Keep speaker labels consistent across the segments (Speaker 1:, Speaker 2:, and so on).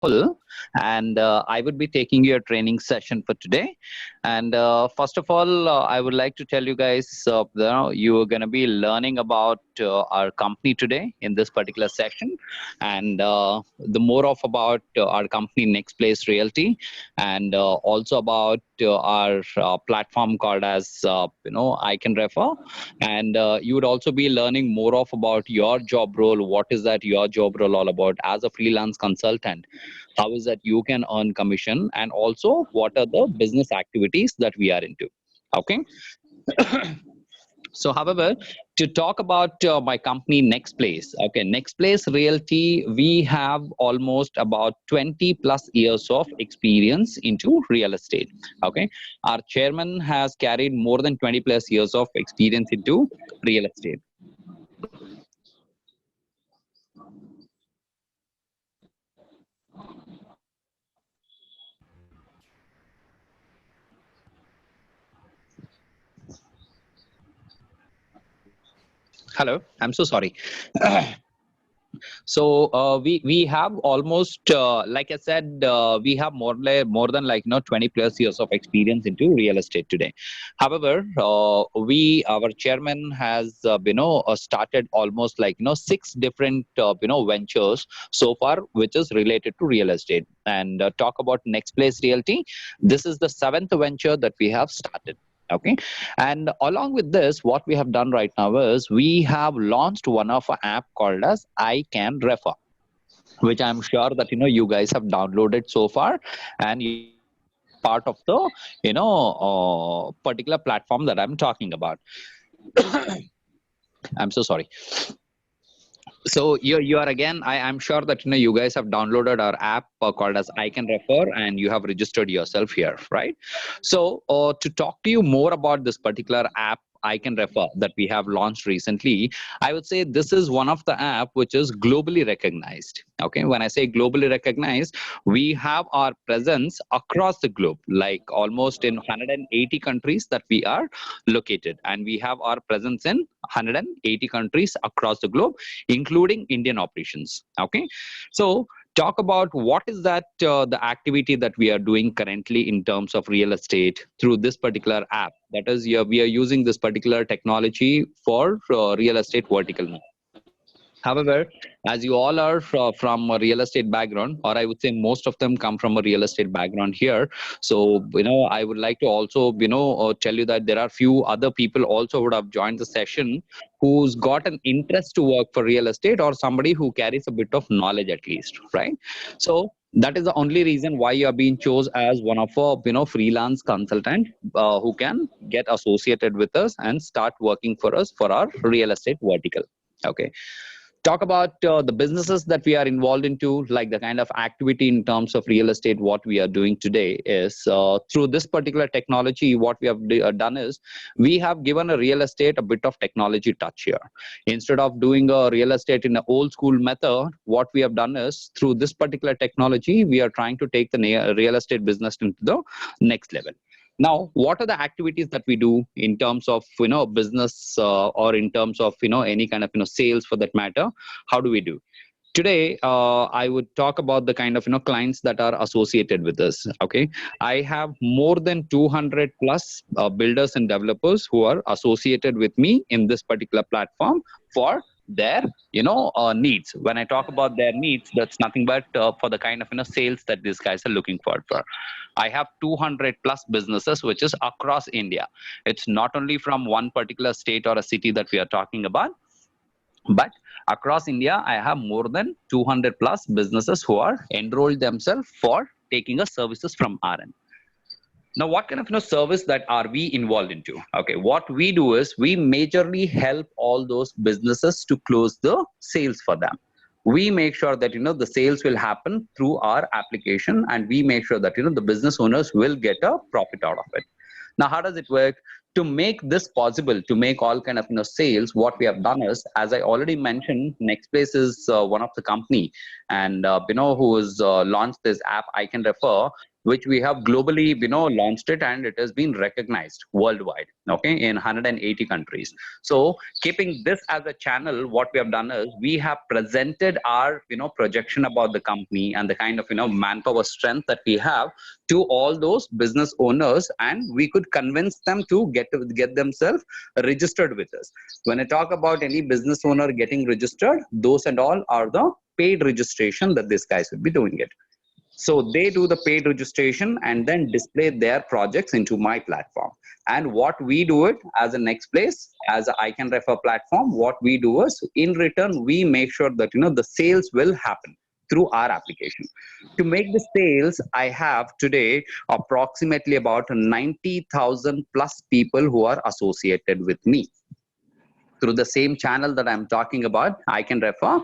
Speaker 1: Full, and I would be taking your training session for today. And first of all, I would like to tell you guys, you are going to be learning about our company today in this particular session, and the more of about our company Nexplace Realty, and also about our platform called as I can refer, and you would also be learning more of about your job role. What is that your job role all about as a freelance consultant? How is that you can earn commission, and also what are the business activities that we are into? Okay. So however, to talk about my company Nextplace, okay, Nextplace Realty, we have almost about 20 plus years of experience into real estate. Okay, our chairman has carried more than 20 plus years of experience into real estate. Hello, I'm so sorry. So we have almost like I said, we have more than 20 plus years of experience into real estate today. However, we our chairman has started almost 6 different ventures so far, which is related to real estate. And talk about Next Place Realty. This is the 7th venture that we have started. Okay, and along with this, what we have done right now is we have launched one of our app called as I Can Refer, which I'm sure that you guys have downloaded so far, and you part of the particular platform that I'm talking about. I'm so sorry. So you are again. I'm sure that you guys have downloaded our app called as I Can Refer, and you have registered yourself here, right? So to talk to you more about this particular app I Can Refer that we have launched recently, I would say this is one of the app which is globally recognized. Okay, when I say globally recognized, we have our presence across the globe, like almost in 180 countries that we are located, and we have our presence in 180 countries across the globe, including Indian operations. Okay, so talk about what is that the activity that we are doing currently in terms of real estate through this particular app. That is, we are using this particular technology for real estate vertical now. However, as you all are from a real estate background, or I would say most of them come from a real estate background here. So, I would like to also, tell you that there are few other people also would have joined the session who's got an interest to work for real estate, or somebody who carries a bit of knowledge at least, right? So that is the only reason why you are being chosen as one of a freelance consultant who can get associated with us and start working for us for our real estate vertical. Okay, talk about the businesses that we are involved into, like the kind of activity in terms of real estate. What we are doing today is through this particular technology, what we have done is we have given a real estate a bit of technology touch here. Instead of doing a real estate in an old school method, what we have done is through this particular technology, we are trying to take the real estate business into the next level. Now, what are the activities that we do in terms of business or in terms of any kind of sales for that matter? How do we do? Today, I would talk about the kind of clients that are associated with us. Okay, I have more than 200 plus builders and developers who are associated with me in this particular platform for their needs. When I talk about their needs, that's nothing but for the kind of sales that these guys are looking for. I have 200 plus businesses which is across India. It's not only from one particular state or a city that we are talking about, but across India, I have more than 200 plus businesses who are enrolled themselves for taking a services from RN. Now, what kind of service that are we involved into? Okay, what we do is we majorly help all those businesses to close the sales for them. We make sure that the sales will happen through our application, and we make sure that the business owners will get a profit out of it. Now, how does it work? To make this possible, to make all kind of sales, what we have done is, as I already mentioned, Nextplace is one of the company, and who has launched this app I Can Refer. which we have globally, launched it, and it has been recognized worldwide, okay, in 180 countries. So keeping this as a channel, what we have done is we have presented our, projection about the company and the kind of, manpower strength that we have to all those business owners, and we could convince them to get themselves registered with us. When I talk about any business owner getting registered, those and all are the paid registration that these guys will be doing it. So they do the paid registration and then display their projects into my platform. And what we do it as a Nextplace, as a I Can Refer platform, what we do is in return, we make sure that, the sales will happen through our application. To make the sales, I have today approximately about 90,000 plus people who are associated with me through the same channel that I'm talking about, I Can Refer.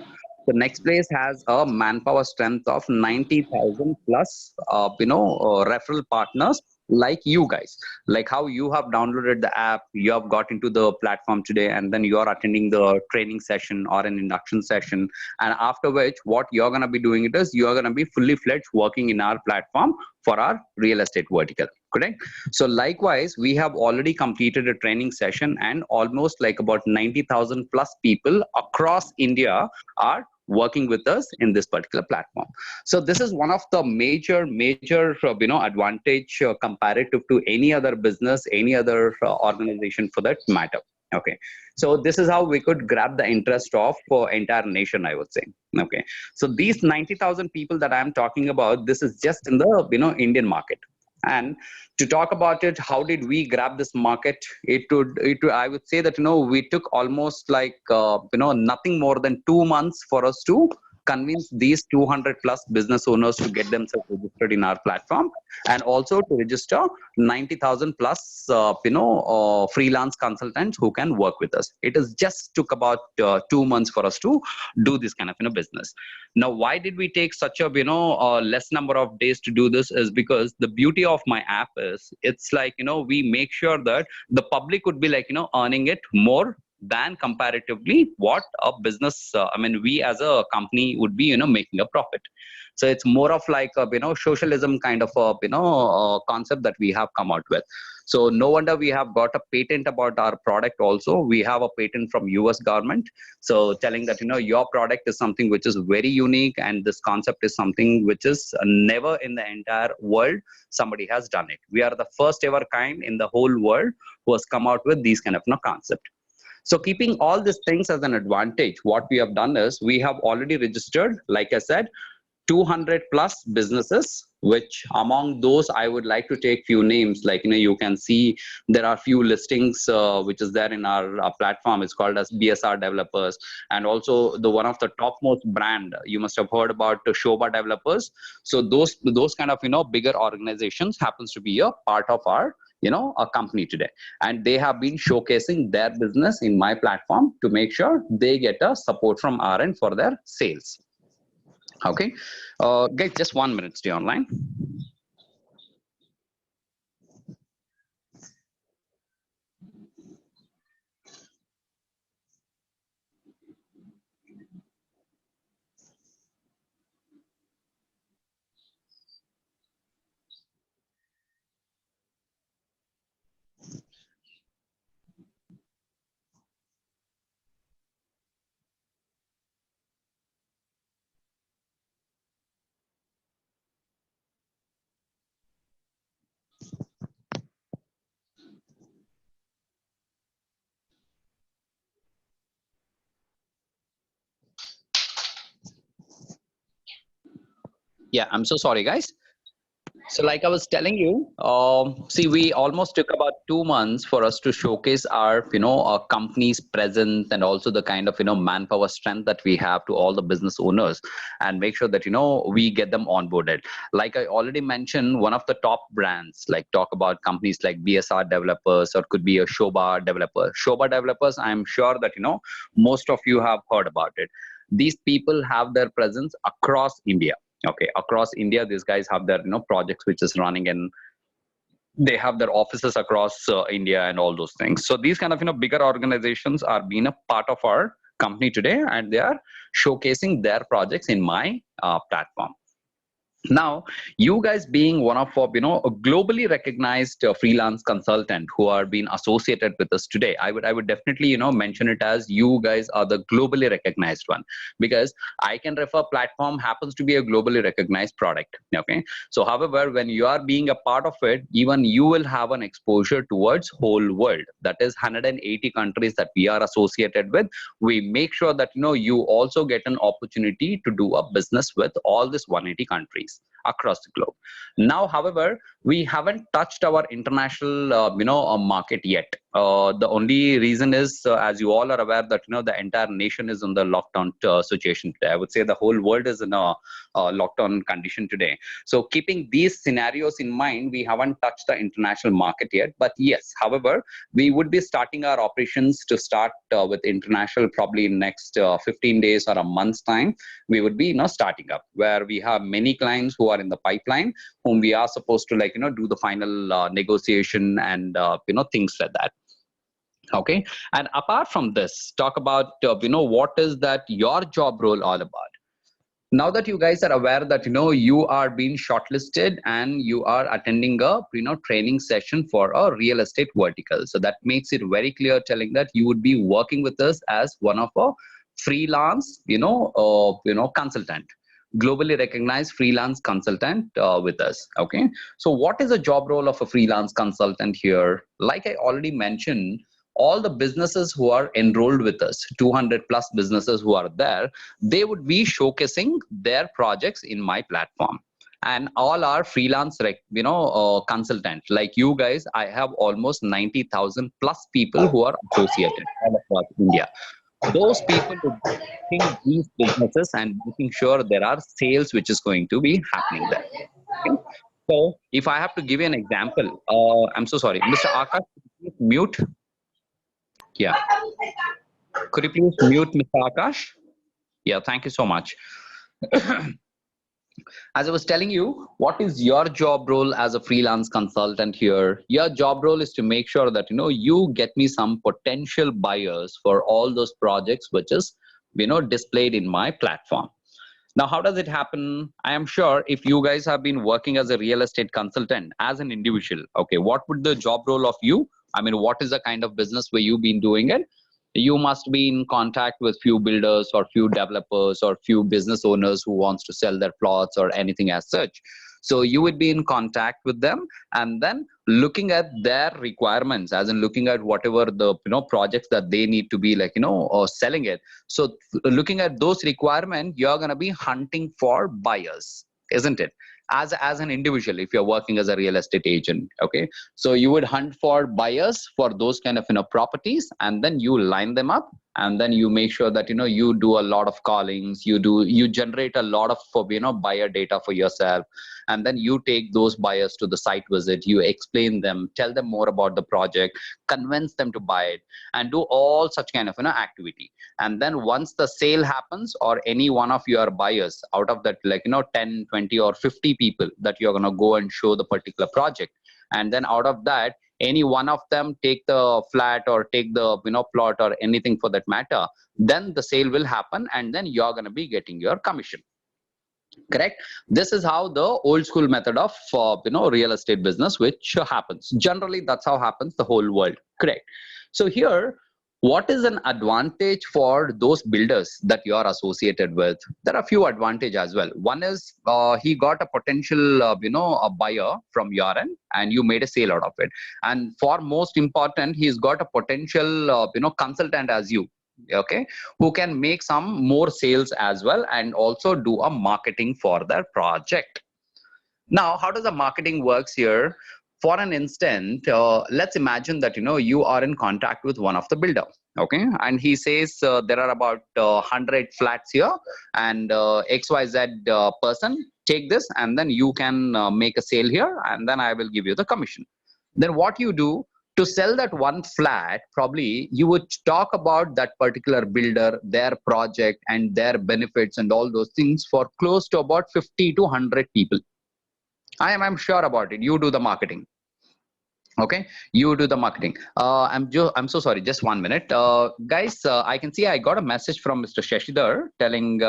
Speaker 1: The Nextplace has a manpower strength of 90,000 plus, referral partners like you guys. Like how you have downloaded the app, you have got into the platform today, and then you are attending the training session or an induction session. And after which, what you're going to be doing it is you're going to be fully fledged working in our platform for our real estate vertical. Correct? So likewise, we have already completed a training session, and almost like about 90,000 plus people across India are working with us in this particular platform. So this is one of the major advantage comparative to any other business, any other organization for that matter. Okay, so this is how we could grab the interest of entire nation, I would say. Okay, so these 90,000 people that I'm talking about, this is just in the Indian market. And to talk about it, how did we grab this market? I would say that we took almost like nothing more than 2 months for us to convince these 200 plus business owners to get themselves registered in our platform, and also to register 90,000 plus freelance consultants who can work with us. It is just took about 2 months for us to do this kind of business. Now, why did we take such a less number of days to do this? Is because the beauty of my app is it's like we make sure that the public would be like earning it more than comparatively what a business we as a company would be making a profit. So it's more of like a socialism kind of a concept that we have come out with. So no wonder we have got a patent about our product also. We have a patent from US government, so telling that your product is something which is very unique, and this concept is something which is never in the entire world somebody has done it. We are the first ever kind in the whole world who has come out with these kind of concept. So keeping all these things as an advantage, what we have done is we have already registered, like I said, 200 plus businesses, which among those I would like to take few names. Like you can see there are few listings which is there in our platform. It's called as BSR developers, and also the one of the topmost brand you must have heard about, Shoba developers. So those kind of bigger organizations happens to be a part of our a company today, and they have been showcasing their business in my platform to make sure they get a support from our end for their sales. Okay, guys, just 1 minute, stay online. Yeah, I'm so sorry, guys. So like I was telling you, see, we almost took about 2 months for us to showcase our, our company's presence, and also the kind of, manpower strength that we have to all the business owners, and make sure that, we get them onboarded. Like I already mentioned, one of the top brands, like talk about companies like BSR developers, or could be a Shoba developer. Shoba developers, I'm sure that, most of you have heard about it. These people have their presence across India. Okay, across India, these guys have their projects which is running, and they have their offices across India and all those things. So these kind of bigger organizations are being a part of our company today, and they are showcasing their projects in my platform. Now, you guys being one of a globally recognized freelance consultant who are being associated with us today, I would definitely mention it as you guys are the globally recognized one, because I can refer platform happens to be a globally recognized product. Okay, so however, when you are being a part of it, even you will have an exposure towards whole world. That is 180 countries that we are associated with. We make sure that you also get an opportunity to do a business with all this 180 countries across the globe. Now, however, we haven't touched our international market yet. The only reason is, as you all are aware, that the entire nation is in the lockdown situation today. I would say the whole world is in a lockdown condition today. So keeping these scenarios in mind, we haven't touched the international market yet. But yes, however, we would be starting our operations to start with international probably in next 15 days or a month's time. We would be starting up, where we have many clients who are in the pipeline, whom we are supposed to do the final negotiation and things like that. Okay, and apart from this, talk about what is that your job role all about. Now that you guys are aware that you are being shortlisted and you are attending a training session for a real estate vertical, so that makes it very clear, telling that you would be working with us as one of a freelance consultant, globally recognized freelance consultant with us. Okay, so what is the job role of a freelance consultant here? Like I already mentioned, all the businesses who are enrolled with us, 200 plus businesses who are there, they would be showcasing their projects in my platform. And all our freelance consultants like you guys, I have almost 90,000 plus people who are associated all across India. Those people would be visiting these businesses and making sure there are sales which is going to be happening there. Okay? So if I have to give you an example, I'm so sorry, Mr. Akash, could you please mute? Yeah, could you please mute Mr. Akash? Yeah, thank you so much. As I was telling you, what is your job role as a freelance consultant here? Your job role is to make sure that you get me some potential buyers for all those projects which is displayed in my platform. Now, how does it happen? I am sure if you guys have been working as a real estate consultant as an individual, okay, what would the job role of you? I mean, what is the kind of business where you've been doing it? You must be in contact with few builders or few developers or few business owners who wants to sell their plots or anything as such. So you would be in contact with them and then looking at their requirements, as in looking at whatever the projects that they need to be or selling it. So looking at those requirements, you're going to be hunting for buyers, isn't it? As an individual, if you're working as a real estate agent, okay, so you would hunt for buyers for those kind of properties, and then you line them up, and then you make sure that you do a lot of callings, you generate a lot of buyer data for yourself, and then you take those buyers to the site visit, you explain them, tell them more about the project, convince them to buy it, and do all such kind of activity. And then once the sale happens, or any one of your buyers out of that 10, 20 or 50 people that you're going to go and show the particular project, and then out of that any one of them take the flat or take the plot or anything for that matter, then the sale will happen, and then you're going to be getting your commission. Correct. This is how the old school method of real estate business which happens generally. That's how happens the whole world. Correct. So here, what is an advantage for those builders that you are associated with? There are a few advantages as well. One is he got a potential a buyer from your end, and you made a sale out of it. And for most important, he's got a potential consultant as you, okay, who can make some more sales as well and also do a marketing for their project. Now, how does the marketing works here? For an instant, let's imagine that you are in contact with one of the builder, okay, and he says there are about 100 flats here, and XYZ person take this, and then you can make a sale here, and then I will give you the commission. Then what you do to sell that one flat, probably you would talk about that particular builder, their project and their benefits and all those things for close to about 50 to 100 people. I'm sure about it. You do the marketing. Okay, you do the marketing. I'm so sorry, just 1 minute, guys. I can see I got a message from Mr. Shashidhar telling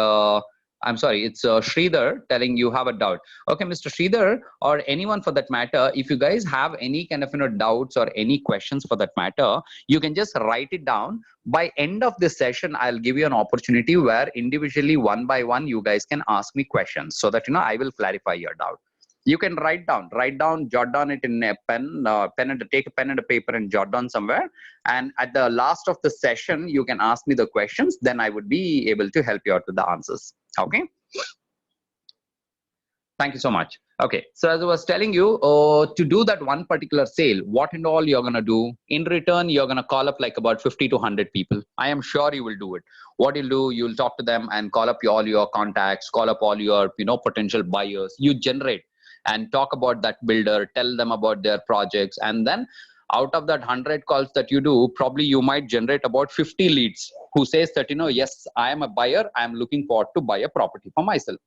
Speaker 1: I'm sorry, it's Sridhar telling you have a doubt. Okay, Mr. Sridhar, or anyone for that matter, if you guys have any kind of doubts or any questions for that matter, you can just write it down. By end of this session, I'll give you an opportunity where individually, one by one, you guys can ask me questions so that I will clarify your doubt. You can write down, jot down it in a pen and take a pen and a paper and jot down somewhere. And at the last of the session, you can ask me the questions. Then I would be able to help you out with the answers. Okay. Thank you so much. Okay. So as I was telling you, to do that one particular sale, what and all you're going to do in return, you're going to call up like about 50 to 100 people. I am sure you will do it. What you'll do, you'll talk to them and call up all your contacts, call up all your, potential buyers. You generate and talk about that builder, tell them about their projects. And then out of that 100 calls that you do, probably you might generate about 50 leads who says that, yes, I am a buyer. I'm looking forward to buy a property for myself.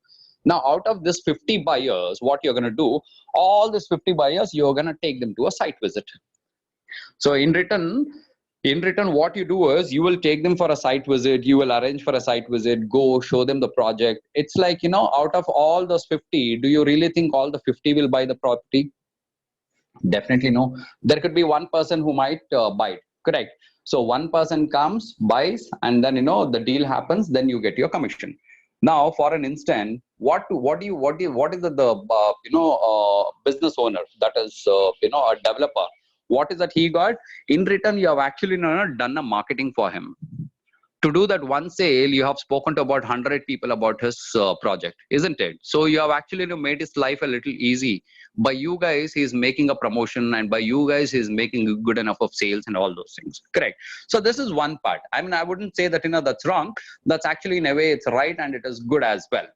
Speaker 1: Now, out of this 50 buyers, what you're going to do, all these 50 buyers, you're going to take them to a site visit. So in return, what you do is you will take them for a site visit. You will arrange for a site visit, go show them the project. It's like, out of all those 50, do you really think all the 50 will buy the property? Definitely no. There could be one person who might buy it. Correct. So one person comes, buys, and then, the deal happens. Then you get your commission. Now, for an instant, what is the business owner, that is, a developer, what is that he got? In return, you have actually done a marketing for him. To do that one sale, you have spoken to about 100 people about his project, isn't it? So you have actually made his life a little easy. By you guys, he's making a promotion, and by you guys, he's making good enough of sales and all those things. Correct. So this is one part. I mean, I wouldn't say that that's wrong. That's actually, in a way, it's right, and it is good as well.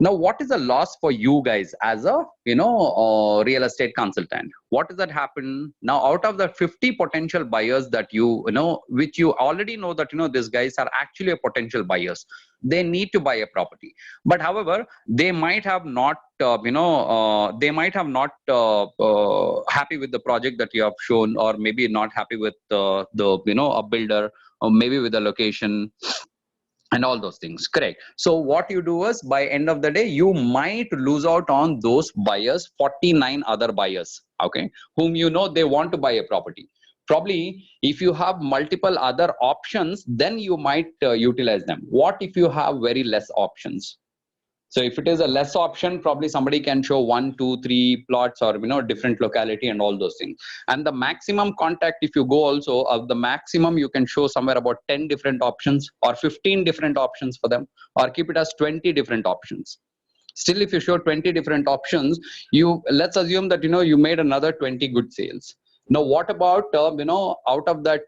Speaker 1: Now, what is the loss for you guys as a real estate consultant? What does that happen? Now, out of the 50 potential buyers that which you already know that these guys are actually a potential buyers, they need to buy a property. But however, they might have not happy with the project that you have shown, or maybe not happy with a builder, or maybe with the location and all those things. Correct. So what you do is, by end of the day, you might lose out on those buyers, 49 other buyers, okay, whom they want to buy a property. Probably if you have multiple other options, then you might utilize them. What if you have very less options? So if it is a less option, probably somebody can show 1, 2, 3 plots, or different locality and all those things. And the maximum contact, if you go also, of the maximum, you can show somewhere about 10 different options or 15 different options for them, or keep it as 20 different options. Still, if you show 20 different options, let's assume that you made another 20 good sales. Now, what about out of that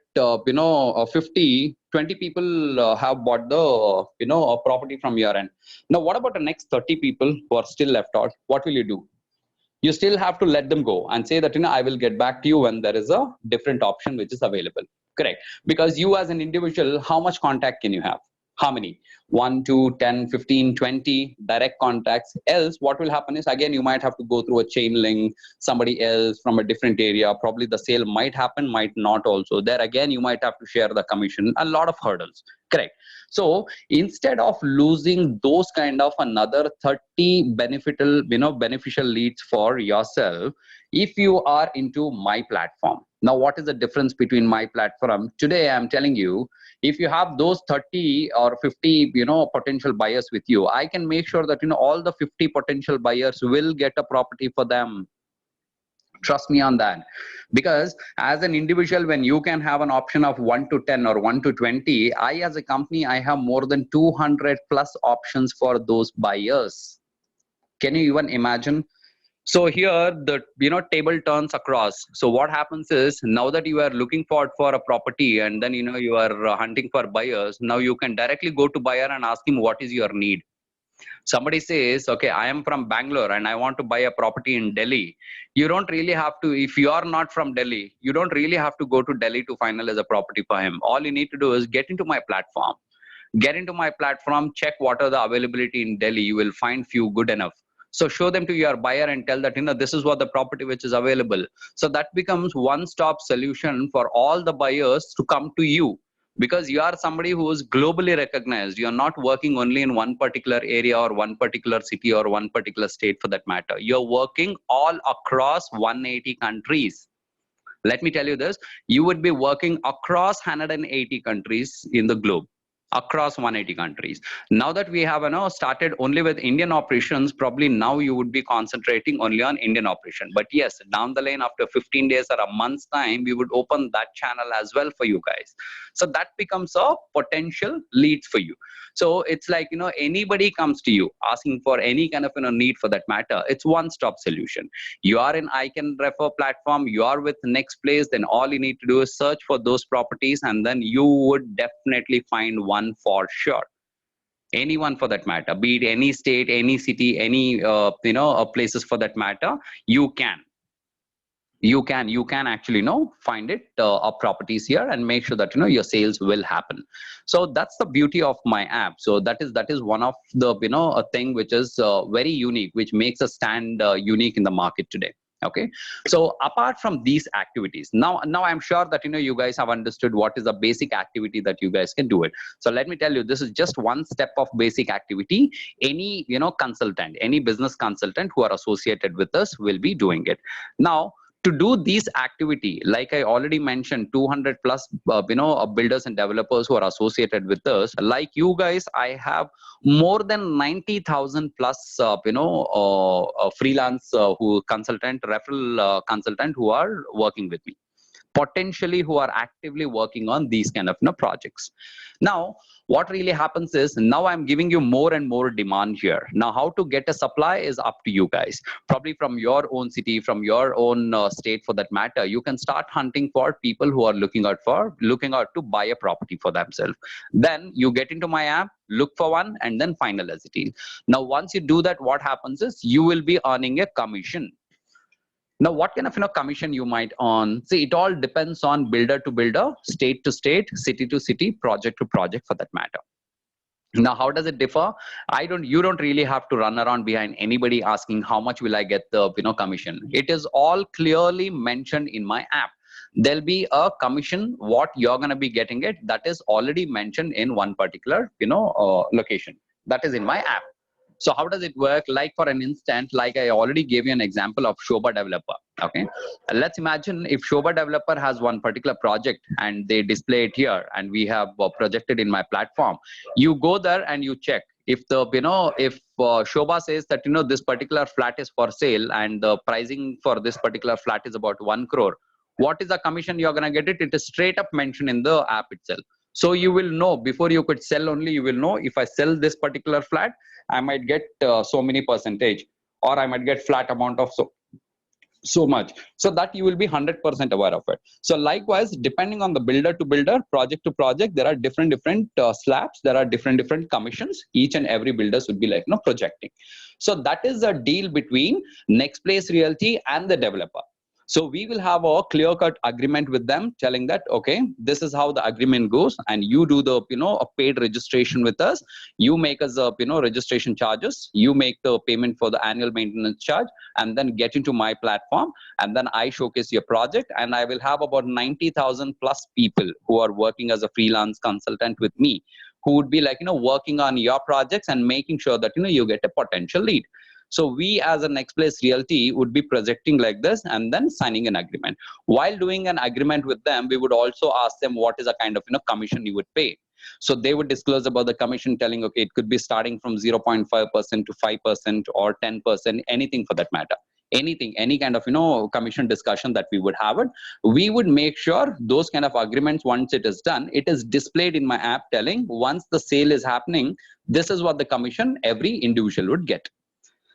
Speaker 1: 50, 20 people have bought the a property from your end. Now, what about the next 30 people who are still left out? What will you do? You still have to let them go and say that I will get back to you when there is a different option which is available. Correct. Because you as an individual, how much contact can you have? How many? 1, 2, 10, 15, 20 direct contacts. Else, what will happen is, again, you might have to go through a chain link, somebody else from a different area. Probably the sale might happen, might not also. There again, you might have to share the commission, a lot of hurdles. Correct. So instead of losing those kind of another 30 beneficial leads for yourself, if you are into my platform. Now, what is the difference between my platform? Today, I'm telling you, if you have those 30 or 50, potential buyers with you, I can make sure that, all the 50 potential buyers will get a property for them. Trust me on that. Because as an individual, when you can have an option of 1 to 10 or 1 to 20, I as a company, I have more than 200 plus options for those buyers. Can you even imagine? So here the table turns across. So what happens is, now that you are looking for a property, and then you are hunting for buyers, now you can directly go to buyer and ask him what is your need. Somebody says, okay, I am from Bangalore and I want to buy a property in Delhi. You don't really have to, if you are not from Delhi, you don't really have to go to Delhi to finalize a property for him. All you need to do is get into my platform. Get into my platform, check what are the availability in Delhi. You will find few good enough. So show them to your buyer and tell that, this is what the property which is available. So that becomes one-stop solution for all the buyers to come to you. because you are somebody who is globally recognized. You are not working only in one particular area or one particular city or one particular state for that matter. You're working all across 180 countries. Let me tell you this, you would be working across 180 countries in the globe, across 180 countries. Now that we have started only with Indian operations, probably now you would be concentrating only on Indian operation. But yes, down the lane after 15 days or a month's time, we would open that channel as well for you guys. So that becomes a potential leads for you. So it's like, anybody comes to you asking for any kind of need for that matter, it's one-stop solution. You are in I Can Refer platform, you are with Nextplace, then all you need to do is search for those properties, and then you would definitely find one for sure. Anyone for that matter, be it any state, any city, any places for that matter, you can actually find it of properties here and make sure that your sales will happen. So that's the beauty of my app. So that is one of the a thing which is very unique, which makes us stand unique in the market today. Okay, so apart from these activities, now I'm sure that you guys have understood what is the basic activity that you guys can do it. So let me tell you, this is just one step of basic activity. Any consultant, any business consultant who are associated with us will be doing it. Now, to do these activity, like I already mentioned, 200 plus builders and developers who are associated with us, like you guys, I have more than 90,000 plus freelance who consultant, referral consultant who are working with me, potentially who are actively working on these kind of projects. Now what really happens is, now I'm giving you more and more demand here. Now how to get a supply is up to you guys. Probably from your own city, from your own state for that matter, you can start hunting for people who are looking out to buy a property for themselves. Then you get into my app, look for one, and then finalize the deal. Now once you do that, what happens is you will be earning a commission. Now, what kind of commission you might earn? See, it all depends on builder to builder, state to state, city to city, project to project for that matter. Now, how does it differ? You don't really have to run around behind anybody asking how much will I get the commission. It is all clearly mentioned in my app. There'll be a commission, what you're going to be getting it, that is already mentioned in one particular location. That is in my app. So how does it work? Like for an instant, like I already gave you an example of Shobha Developer. Okay, let's imagine if Shobha Developer has one particular project and they display it here, and we have projected in my platform. You go there and you check if the if Shobha says that this particular flat is for sale and the pricing for this particular flat is about 1 crore. What is the commission you're gonna get it? It is straight up mentioned in the app itself. So you will know before you could sell only, you will know if I sell this particular flat, I might get so many percentage, or I might get flat amount of so much. So that you will be 100% aware of it. So likewise, depending on the builder to builder, project to project, there are different slabs. There are different commissions. Each and every builder should be like projecting. So that is a deal between Nextplace Realty and the developer. So we will have a clear-cut agreement with them telling that, okay, this is how the agreement goes, and you do the, a paid registration with us. You make us a, registration charges. You make the payment for the annual maintenance charge, and then get into my platform. And then I showcase your project, and I will have about 90,000 plus people who are working as a freelance consultant with me, who would be like, working on your projects and making sure that, you get a potential lead. So we as a Nextplace Realty would be projecting like this and then signing an agreement. While doing an agreement with them, we would also ask them what is the kind of commission you would pay. So they would disclose about the commission, telling, okay, it could be starting from 0.5% to 5% or 10%, anything for that matter. Anything, any kind of commission discussion that we would have it. We would make sure those kind of agreements, once it is done, it is displayed in my app telling once the sale is happening, this is what the commission every individual would get.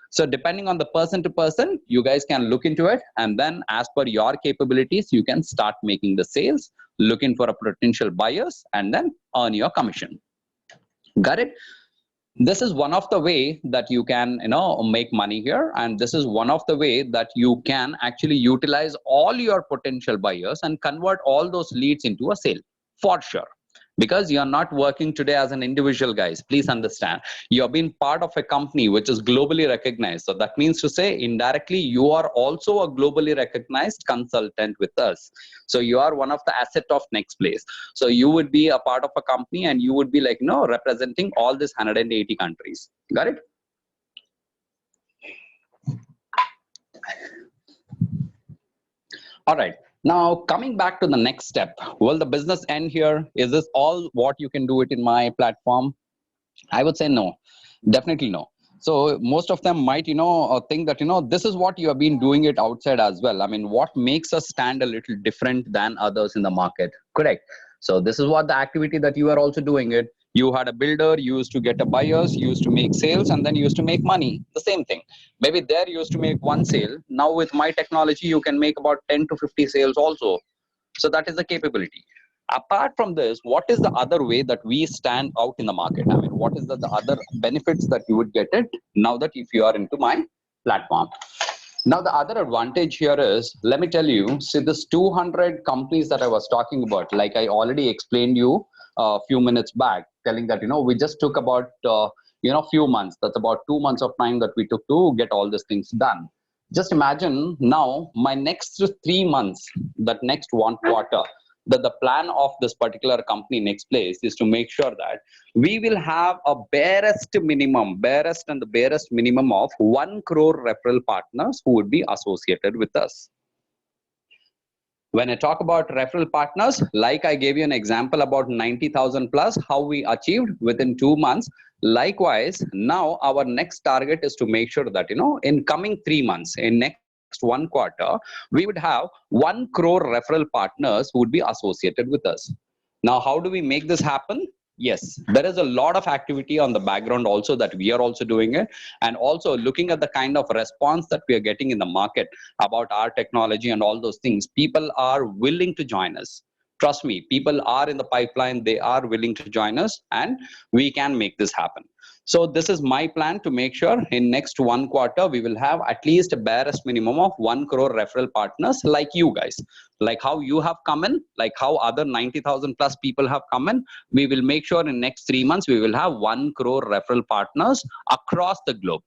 Speaker 1: So depending on the person to person, you guys can look into it, and then as per your capabilities, you can start making the sales, looking for a potential buyers, and then earn your commission. Got it? This is one of the way that you can make money here, and this is one of the way that you can actually utilize all your potential buyers and convert all those leads into a sale for sure. because you're not working today as an individual, guys. Please understand, you're being part of a company which is globally recognized. So that means to say, indirectly, you are also a globally recognized consultant with us. So you are one of the asset of Nextplace. So you would be a part of a company, and you would be like, representing all these 180 countries. Got it? All right. Now, coming back to the next step, will the business end here? Is this all what you can do it in my platform? I would say no, definitely no. So most of them might, think that, this is what you have been doing it outside as well. I mean, what makes us stand a little different than others in the market? Correct. So this is what the activity that you are also doing it. You had a builder, you used to get a buyers, you used to make sales, and then you used to make money. The same thing. Maybe there you used to make one sale. Now with my technology, you can make about 10 to 50 sales also. So that is the capability. Apart from this, what is the other way that we stand out in the market? I mean, what is the other benefits that you would get it now that if you are into my platform? Now, the other advantage here is, let me tell you, see this 200 companies that I was talking about, like I already explained you a few minutes back, telling that, we just took about, few months. That's about 2 months of time that we took to get all these things done. Just imagine now my next 3 months, that next 1 quarter, that the plan of this particular company, Nextplace, is to make sure that we will have a barest and the barest minimum of 1 crore referral partners who would be associated with us. When I talk about referral partners, like I gave you an example about 90,000 plus, how we achieved within 2 months. Likewise, now our next target is to make sure that, in coming 3 months, in next 1 quarter, we would have 1 crore referral partners who would be associated with us. Now, how do we make this happen? Yes, there is a lot of activity on the background also that we are also doing it, and also looking at the kind of response that we are getting in the market about our technology and all those things. People are willing to join us. Trust me, people are in the pipeline, they are willing to join us, and we can make this happen. So this is my plan to make sure in next 1 quarter, we will have at least a barest minimum of 1 crore referral partners like you guys. Like how you have come in, like how other 90,000 plus people have come in, we will make sure in next 3 months, we will have 1 crore referral partners across the globe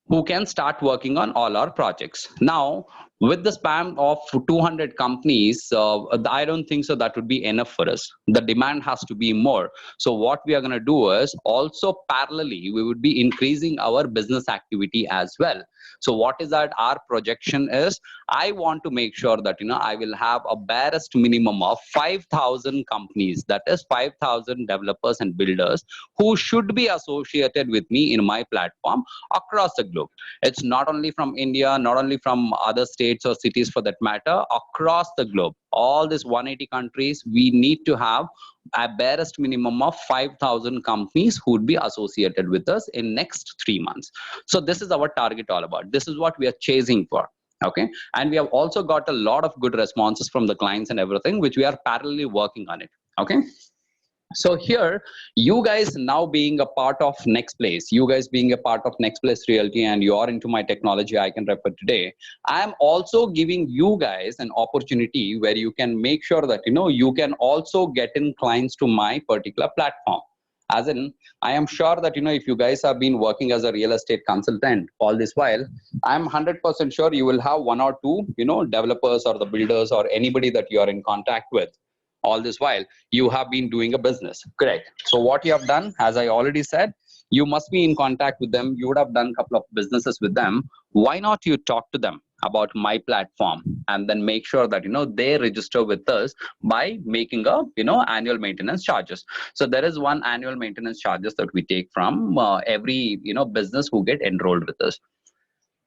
Speaker 1: who can start working on all our projects. Now, with the span of 200 companies, I don't think so that would be enough for us. The demand has to be more. So what we are going to do is also parallelly, we would be increasing our business activity as well. So what is that our projection is? I want to make sure that, I will have a barest minimum of 5,000 companies, that is 5,000 developers and builders who should be associated with me in my platform across the globe. It's not only from India, not only from other states or cities for that matter, across the globe. All these 180 countries, we need to have a barest minimum of 5,000 companies who would be associated with us in next 3 months. So this is our target all about. This is what we are chasing for. Okay. And we have also got a lot of good responses from the clients and everything, which we are parallelly working on it. Okay. So here, you guys now being a part of Nextplace, you guys being a part of Nextplace Realty, and you are into my technology, I can refer today. I am also giving you guys an opportunity where you can make sure that, you can also get in clients to my particular platform. As in, I am sure that, if you guys have been working as a real estate consultant all this while, I'm 100% sure you will have 1 or 2, developers or the builders or anybody that you are in contact with. All this while you have been doing a business. Correct. So what you have done, as I already said, you must be in contact with them. You would have done a couple of businesses with them. Why not you talk to them about my platform and then make sure that, they register with us by making a, annual maintenance charges. So there is one annual maintenance charges that we take from every, business who get enrolled with us.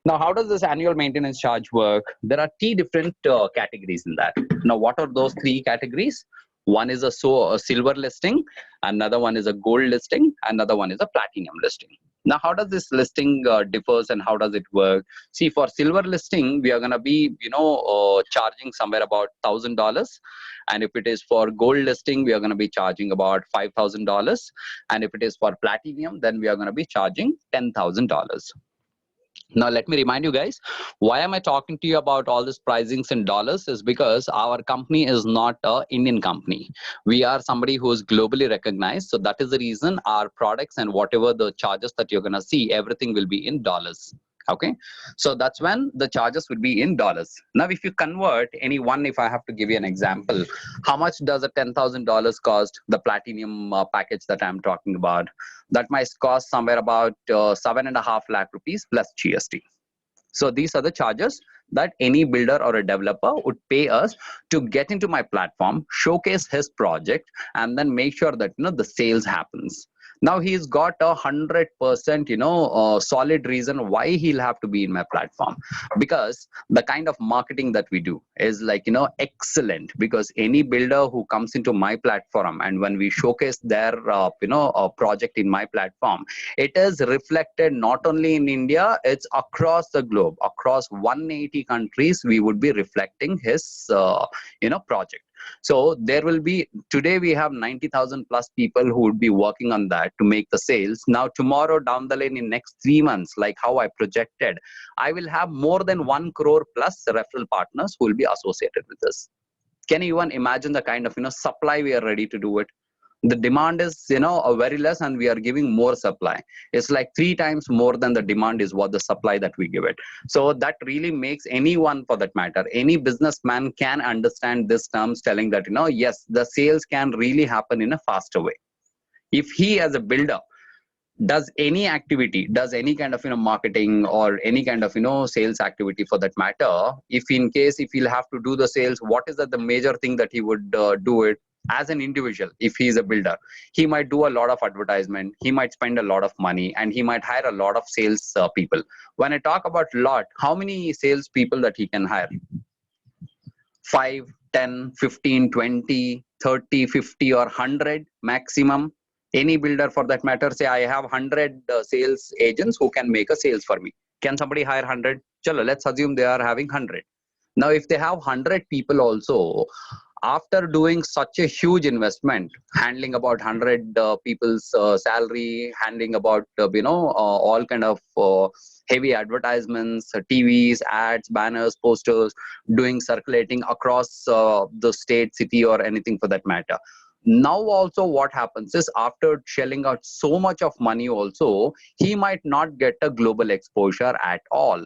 Speaker 1: Now, how does this annual maintenance charge work? There are 3 different categories in that. Now, what are those 3 categories? One is a silver listing, another one is a gold listing, another one is a platinum listing. Now, how does this listing differs and how does it work? See, for silver listing, we are going to be, charging somewhere about $1,000. And if it is for gold listing, we are going to be charging about $5,000. And if it is for platinum, then we are going to be charging $10,000. Now, let me remind you guys, why am I talking to you about all this pricings in dollars is because our company is not a Indian company. We are somebody who is globally recognized. So that is the reason our products and whatever the charges that you're going to see, everything will be in dollars. Okay. So that's when the charges will be in dollars. Now, if you convert any one, if I have to give you an example, how much does a $10,000 cost, the platinum package that I'm talking about? That might cost somewhere about 7.5 lakh rupees plus GST. So these are the charges that any builder or a developer would pay us to get into my platform, showcase his project, and then make sure that the sales happens. Now he's got 100% solid reason why he'll have to be in my platform, because the kind of marketing that we do is like excellent. Because any builder who comes into my platform and when we showcase their project in my platform, it is reflected not only in India, it's across the globe, across 180 countries. We would be reflecting his project. So there will be, today we have 90,000 plus people who would be working on that to make the sales. Now tomorrow down the line, in next 3 months, like how I projected, I will have more than 1 crore plus referral partners who will be associated with this. Can you even imagine the kind of supply we are ready to do it? The demand is a very less, and we are giving more supply. It's like 3 times more than the demand is what the supply that we give it. So that really makes anyone, for that matter, any businessman can understand this terms, telling that yes, the sales can really happen in a faster way. If he as a builder does any activity, does any kind of marketing or any kind of sales activity for that matter, if in case if he'll have to do the sales, what is the major thing that he would do it? As an individual, if he is a builder, he might do a lot of advertisement, he might spend a lot of money, and he might hire a lot of sales people. When I talk about lot, how many sales people that he can hire? 5, 10, 15, 20, 30, 50, or 100 maximum. Any builder for that matter, say I have 100 sales agents who can make a sales for me. Can somebody hire 100? Chalo, let's assume they are having 100. Now if they have 100 people also, after doing such a huge investment, handling about 100 people's salary, handling about all kind of heavy advertisements, TVs, ads, banners, posters, doing circulating across the state, city, or anything for that matter. Now also what happens is, after shelling out so much of money also, he might not get a global exposure at all.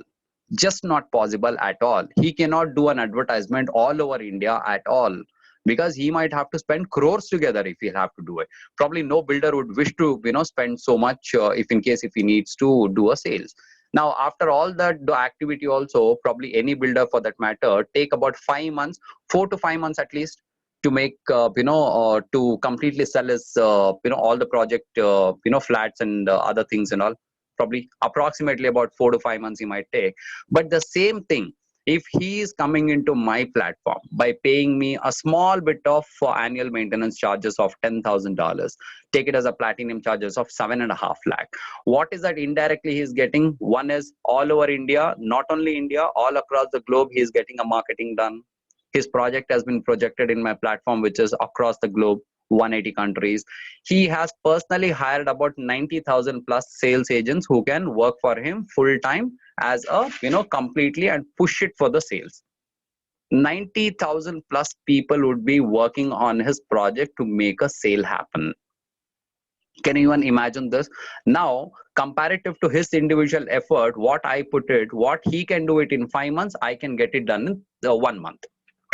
Speaker 1: Just not possible at all. He cannot do an advertisement all over India at all, because he might have to spend crores together if he'll have to do it. Probably no builder would wish to spend so much if in case if he needs to do a sales. Now after all that, the activity also, probably any builder for that matter, take about 5 months, 4 to 5 months at least, to make to completely sell his all the project flats and other things and all. Probably approximately about 4 to 5 months he might take. But the same thing, if he is coming into my platform by paying me a small bit of annual maintenance charges of $10,000, take it as a platinum charges of 7.5 lakh. What is that indirectly he is getting? One is, all over India, not only India, all across the globe, he is getting a marketing done. His project has been projected in my platform, which is across the globe, 180 countries. He has personally hired about 90,000 plus sales agents who can work for him full time as a completely, and push it for the sales. 90,000 plus people would be working on his project to make a sale happen. Can anyone imagine this? Now, comparative to his individual effort, what I put it, what he can do it in 5 months, I can get it done in 1 month.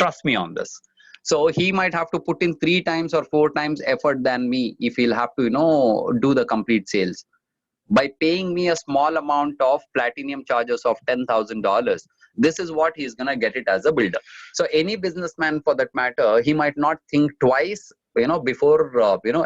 Speaker 1: Trust me on this. So he might have to put in 3 times or 4 times effort than me if he'll have to do the complete sales. By paying me a small amount of platinum charges of $10,000, this is what he's gonna get it as a builder. So any businessman for that matter, he might not think twice before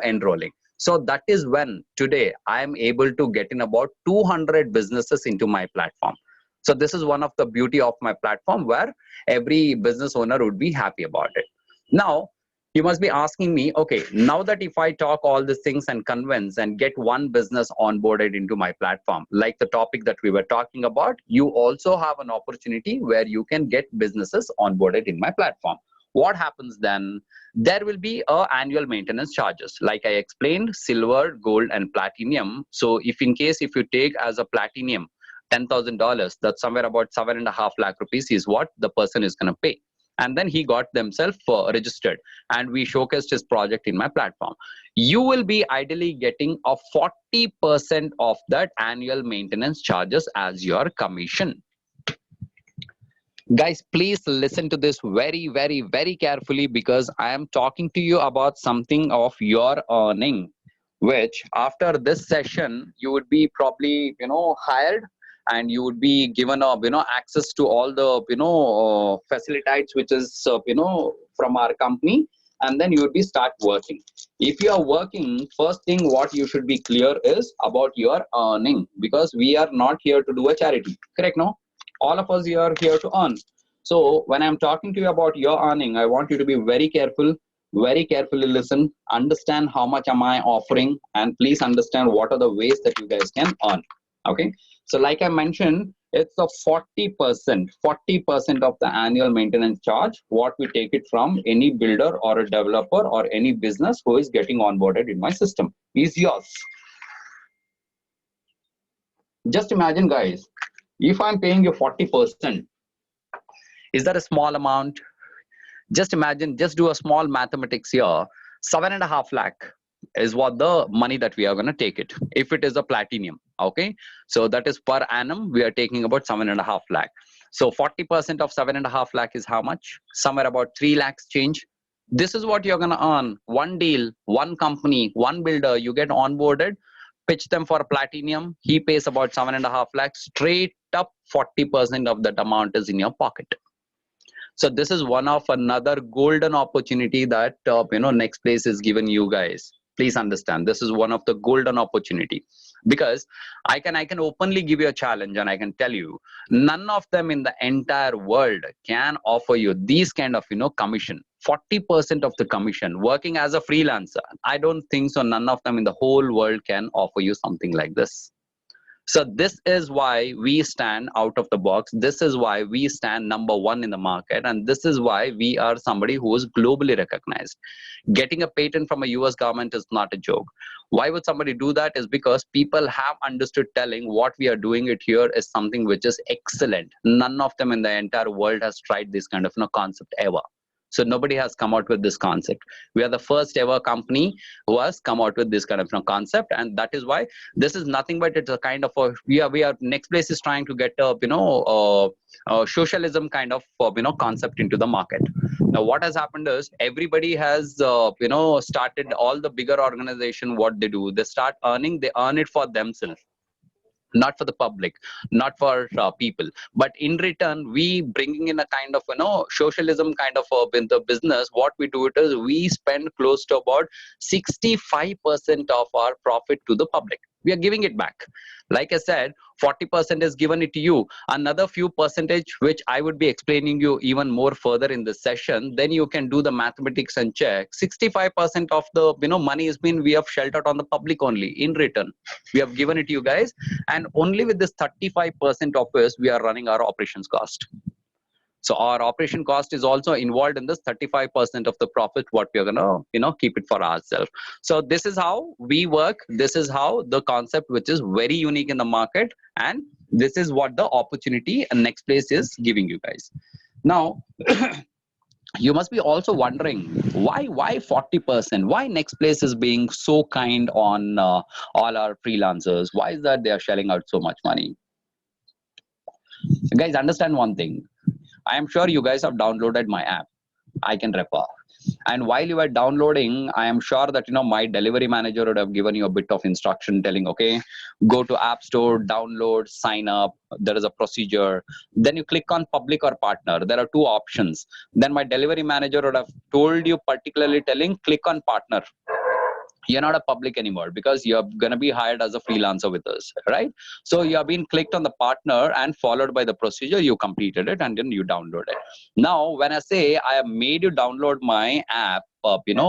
Speaker 1: enrolling. So that is when today I am able to get in about 200 businesses into my platform. So this is one of the beauty of my platform, where every business owner would be happy about it. Now you must be asking me, okay, now that if I talk all these things and convince and get one business onboarded into my platform, like the topic that we were talking about, you also have an opportunity where you can get businesses onboarded in my platform. What happens then? There will be annual maintenance charges. Like I explained, silver, gold, and platinum. So if in case if you take as a platinum, $10,000. That's somewhere about 7.5 lakh rupees is what the person is going to pay. And then he got themselves registered, and we showcased his project in my platform. You will be ideally getting a 40% of that annual maintenance charges as your commission. Guys, please listen to this very, very, very carefully, because I am talking to you about something of your earning, which after this session, you would be probably, hired, and you would be given a, access to all the, facilities, which is, from our company. And then you would be start working. If you are working, first thing what you should be clear is about your earning, because we are not here to do a charity. Correct? No? All of us are here to earn. So when I'm talking to you about your earning, I want you to be very careful, very carefully listen, understand how much am I offering, and please understand what are the ways that you guys can earn. Okay. So like I mentioned, it's a 40% of the annual maintenance charge, what we take it from any builder or a developer or any business who is getting onboarded in my system is yours. Just imagine, guys, if I'm paying you 40%, is that a small amount? Just imagine, just do a small mathematics here. 7.5 lakh is what the money that we are going to take it. If it is a platinum, okay? So that is per annum, we are taking about 7.5 lakh. So 40% of 7.5 lakh is how much? Somewhere about 3 lakhs change. This is what you're going to earn. One deal, one company, one builder, you get onboarded, pitch them for a platinum. He pays about 7.5 lakhs. Straight up 40% of that amount is in your pocket. So this is one of another golden opportunity that Nextplace is given you guys. Please understand, this is one of the golden opportunity, because I can openly give you a challenge, and I can tell you none of them in the entire world can offer you these kind of commission. 40% of the commission working as a freelancer. I don't think so. None of them in the whole world can offer you something like this. So this is why we stand out of the box. This is why we stand number one in the market. And this is why we are somebody who is globally recognized. Getting a patent from a US government is not a joke. Why would somebody do that? Is because people have understood telling what we are doing it here is something which is excellent. None of them in the entire world has tried this kind of concept ever. So nobody has come out with this concept. We are the first ever company who has come out with this kind of concept, and that is why this is nothing but it's a kind of a we are Nextplace is trying to get a socialism kind of concept into the market. Now what has happened is everybody has started, all the bigger organization, what they do, they start earning, they earn it for themselves, not for the public, not for people, but in return we bringing in a kind of socialism kind of in the business. What we do it is we spend close to about 65% of our profit to the public. We are giving it back. Like I said, 40% is given it to you. Another few percentage, which I would be explaining you even more further in this session, then you can do the mathematics and check. 65% of the money has been, we have shelled out on the public only. In return, we have given it to you guys, and only with this 35% of us we are running our operations cost. So our operation cost is also involved in this 35% of the profit, what we are gonna keep it for ourselves. So this is how we work. This is how the concept, which is very unique in the market, and this is what the opportunity Nextplace is giving you guys. Now you must be also wondering why 40%? Why Nextplace is being so kind on all our freelancers? Why is that they are shelling out so much money? Guys, understand one thing. I am sure you guys have downloaded my app. I can refer. And while you are downloading, I am sure that my delivery manager would have given you a bit of instruction telling, okay, go to App Store, download, sign up. There is a procedure. Then you click on public or partner. There are two options. Then my delivery manager would have told you, particularly telling, click on partner. You're not a public anymore because you're going to be hired as a freelancer with us, right? So you have been clicked on the partner and followed by the procedure, you completed it and then you download it. Now, when I say I have made you download my app,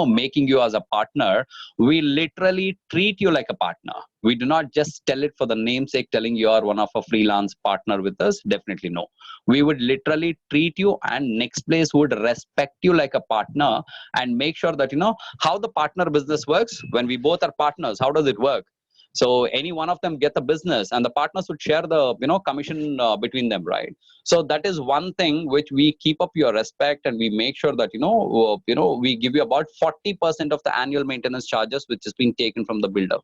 Speaker 1: making you as a partner, we literally treat you like a partner. We do not just tell it for the namesake, telling you are one of a freelance partner with us. Definitely no. We would literally treat you, and Nextplace would respect you like a partner and make sure that how the partner business works. When we both are partners, how does it work? So any one of them get the business, and the partners would share the commission between them, right? So that is one thing which we keep up your respect, and we make sure that we give you about 40% of the annual maintenance charges, which is being taken from the builder,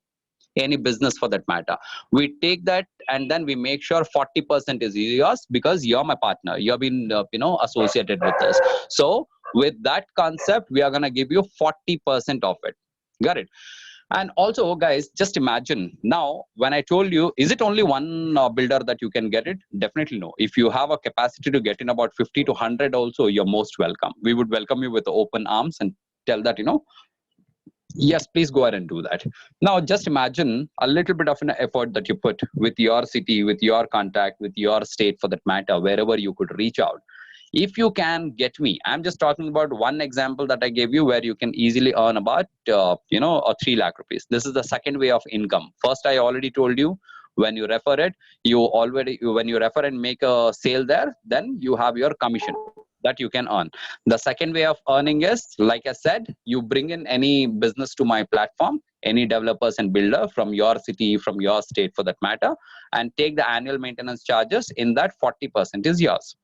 Speaker 1: any business for that matter. We take that, and then we make sure 40% is yours, because you're my partner, you've been associated with us. So with that concept, we are going to give you 40% of it. Got it? And also, guys, just imagine now, when I told you, is it only one builder that you can get it? Definitely no. If you have a capacity to get in about 50 to 100 also, you're most welcome. We would welcome you with open arms and tell that, yes, please go ahead and do that. Now, just imagine a little bit of an effort that you put with your city, with your contact, with your state for that matter, wherever you could reach out. If you can get me, I'm just talking about one example that I gave you where you can easily earn about, a 3 lakh rupees. This is the second way of income. First, I already told you, when you refer it, when you refer and make a sale there, then you have your commission that you can earn. The second way of earning is, like I said, you bring in any business to my platform, any developers and builder from your city, from your state for that matter, and take the annual maintenance charges. In that, 40% is yours.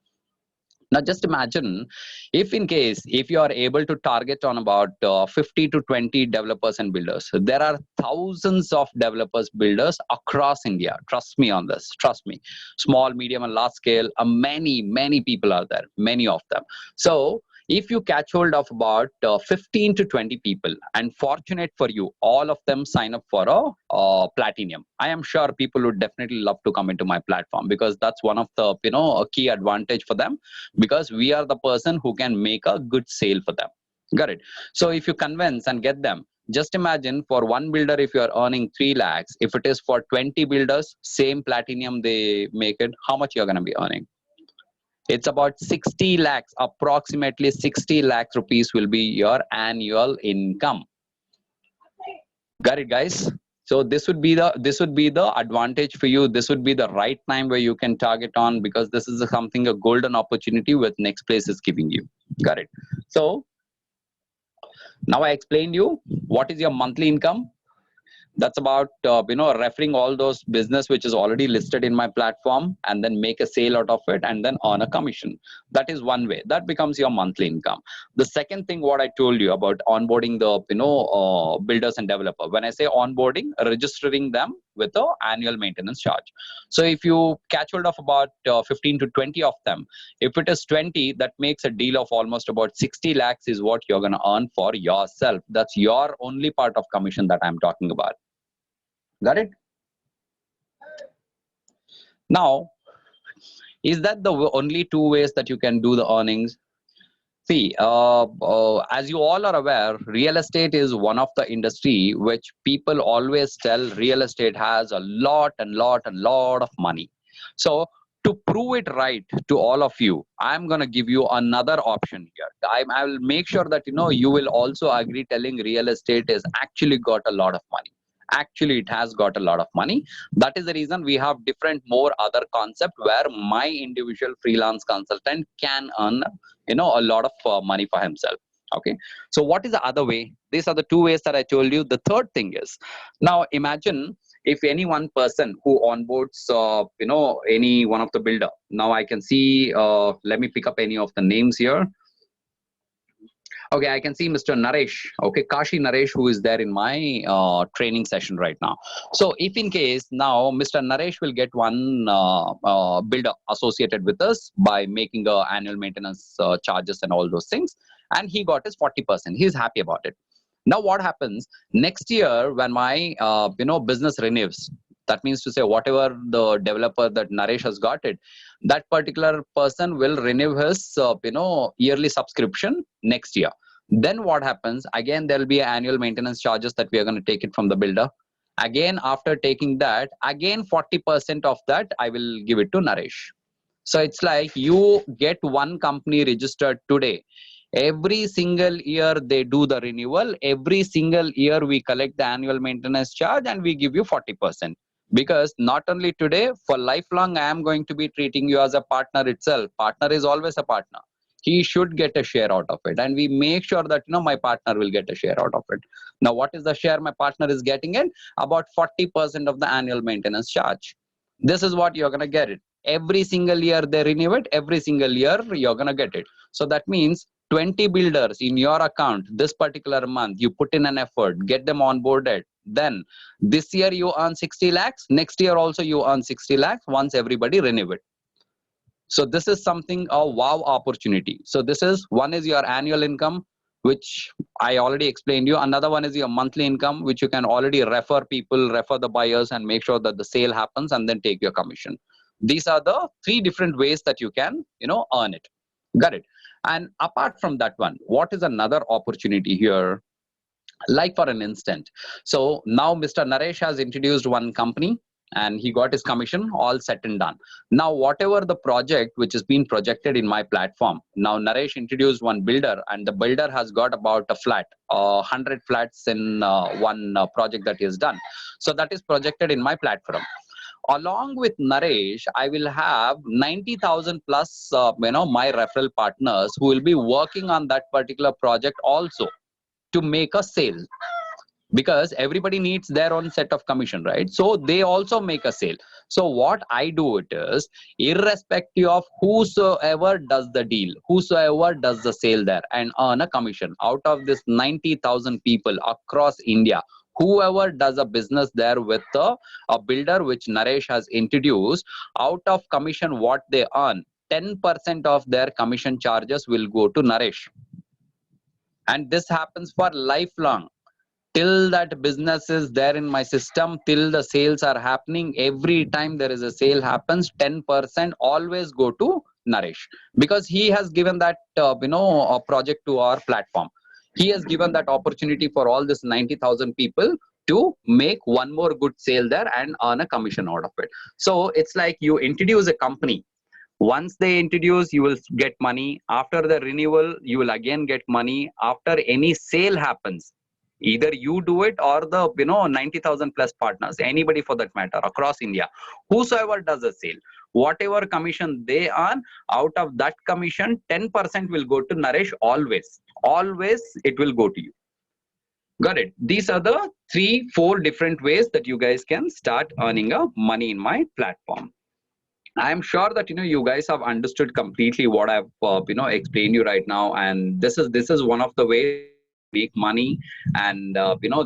Speaker 1: Now, just imagine if you are able to target on about 50 to 20 developers and builders. There are thousands of developers, builders across India. Trust me on this. Trust me. Small, medium, and large scale. Many people are there. Many of them. So if you catch hold of about 15 to 20 people, and fortunate for you, all of them sign up for a platinum, I am sure people would definitely love to come into my platform, because that's one of the a key advantage for them, because we are the person who can make a good sale for them. Got it? So if you convince and get them, just imagine, for one builder, if you are earning 3 lakhs, if it is for 20 builders, same platinum they make it, how much you're going to be earning? It's about 60 lakhs, approximately 60 lakhs rupees will be your annual income. Got it, guys? So this would be the advantage for you. This would be the right time where you can target on, because this is a golden opportunity with Nextplace is giving you. Got it? So now I explained you what is your monthly income. That's about referring all those business which is already listed in my platform, and then make a sale out of it, and then earn a commission. That is one way. That becomes your monthly income. The second thing, what I told you about onboarding the builders and developer. When I say onboarding, registering them with the annual maintenance charge. So if you catch hold of about 15 to 20 of them, if it is 20, that makes a deal of almost about 60 lakhs is what you're going to earn for yourself. That's your only part of commission that I'm talking about. Got it? Now, is that the only two ways that you can do the earnings? See, as you all are aware, real estate is one of the industry which people always tell real estate has a lot of money. So to prove it right to all of you, I'm going to give you another option here. I will make sure that you will also agree, telling real estate has actually got a lot of money. Actually, it has got a lot of money. That is the reason we have different more other concept where my individual freelance consultant can earn a lot of money for himself. Okay, so what is the other way? These are the two ways that I told you. The third thing is, now imagine if any one person who onboards any one of the builder. Now I can see, let me pick up any of the names here. Okay, I can see Mr. Naresh, okay, Kashi Naresh, who is there in my training session right now. So if in case now Mr. Naresh will get one builder associated with us by making annual maintenance charges and all those things, and he got his 40%. He's happy about it. Now what happens next year when my business renews? That means to say, whatever the developer that Naresh has got it, that particular person will renew his yearly subscription next year. Then what happens? Again, there will be annual maintenance charges that we are going to take it from the builder. Again, after taking that, again 40% of that I will give it to Naresh. So it's like you get one company registered today. Every single year they do the renewal. Every single year we collect the annual maintenance charge and we give you 40%. Because not only today, for lifelong, I am going to be treating you as a partner itself. Partner is always a partner. He should get a share out of it, and we make sure that my partner will get a share out of it. Now what is the share my partner is getting it? About 40% of the annual maintenance charge. This is what you're going to get it. Every single year they renew it, every single year you're going to get it. So that means 20 builders in your account this particular month, you put in an effort, get them onboarded. Then this year you earn 60 lakhs, next year also you earn 60 lakhs once everybody renew it. So this is something a wow opportunity. So this is, one is your annual income, which I already explained you. Another one is your monthly income, which you can already refer people, refer the buyers, and make sure that the sale happens, and then take your commission. These are the three different ways that you can, earn it. Got it? And apart from that one, what is another opportunity here? Like for an instant, so now Mr. Naresh has introduced one company and he got his commission all set and done. Now whatever the project which is being projected in my platform, now Naresh introduced one builder, and the builder has got about a flat 100 flats in one project that he has done. So that is projected in my platform. Along with Naresh, I will have 90,000 plus my referral partners who will be working on that particular project also, to make a sale, because everybody needs their own set of commission, right? So they also make a sale. So what I do it is, irrespective of whosoever does the deal, whosoever does the sale there and earn a commission out of this 90,000 people across India, whoever does a business there with a builder which Naresh has introduced, out of commission what they earn, 10% of their commission charges will go to Naresh. And this happens for lifelong. Till that business is there in my system, till the sales are happening, every time there is a sale happens, 10% always go to Naresh, because he has given that a project to our platform. He has given that opportunity for all this 90,000 people to make one more good sale there and earn a commission out of it. So it's like you introduce a company. Once they introduce, you will get money. After the renewal, you will again get money. After any sale happens, either you do it or the 90,000 plus partners, anybody for that matter across India, whosoever does a sale, whatever commission they earn, out of that commission, 10% will go to Naresh. Always it will go to you. Got it? These are the 3-4 different ways that you guys can start earning money in my platform. I'm sure that you guys have understood completely what I've explained you right now, and this is one of the ways that you can make money, and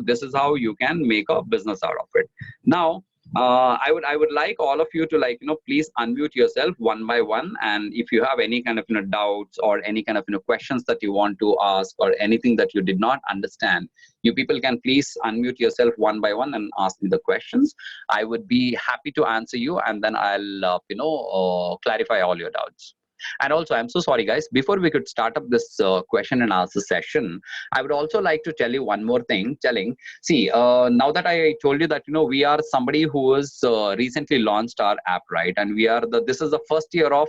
Speaker 1: this is how you can make a business out of it. Now I would like all of you to please unmute yourself one by one, and if you have any kind of doubts or any kind of questions that you want to ask, or anything that you did not understand, you people can please unmute yourself one by one and ask me the questions. I would be happy to answer you, and then I'll clarify all your doubts. And also, I'm so sorry guys, before we could start up this question and answer session, I would also like to tell you one more thing. See, now that I told you that we are somebody who has recently launched our app, right? And this is the first year of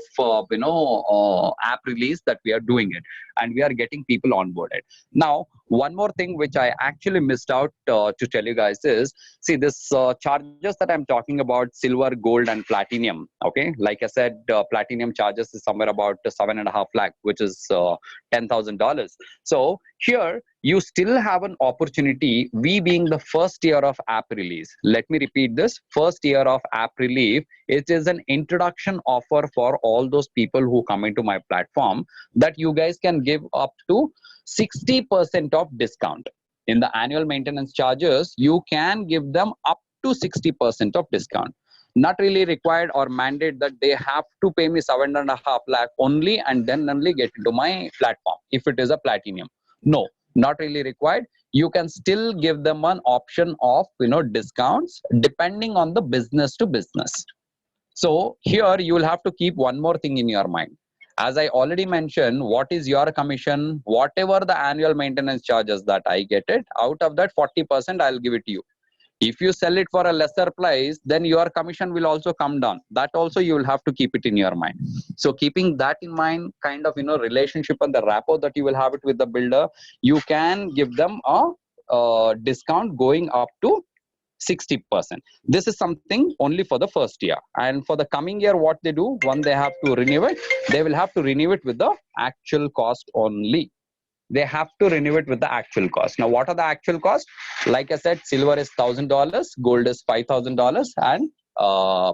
Speaker 1: app release that we are doing it, and we are getting people onboarded. Now one more thing which I actually missed out to tell you guys is, see, this charges that I'm talking about, silver, gold and platinum, okay, like I said, platinum charges is somewhere about 7.5 lakh, which is $10,000. So here you still have an opportunity, we being the first year of app release. Let me repeat this, first year of app release, it is an introduction offer for all those people who come into my platform, that you guys can give up to 60% of discount. In the annual maintenance charges, you can give them up to 60% of discount. Not really required or mandate that they have to pay me 7.5 lakh only and then only get into my platform if it is a platinum. No, not really required. You can still give them an option of discounts depending on the business to business. So here you will have to keep one more thing in your mind. As I already mentioned, what is your commission? Whatever the annual maintenance charges that I get it, out of that 40% I'll give it to you. If you sell it for a lesser price, then your commission will also come down. That also you will have to keep it in your mind. So keeping that in mind, kind of relationship and the rapport that you will have it with the builder, you can give them a discount going up to 60%. This is something only for the first year. And for the coming year, what they do, when they have to renew it, they will have to renew it with the actual cost only. They have to renew it with the actual cost. Now, what are the actual costs? Like I said, silver is $1,000, gold is $5,000, and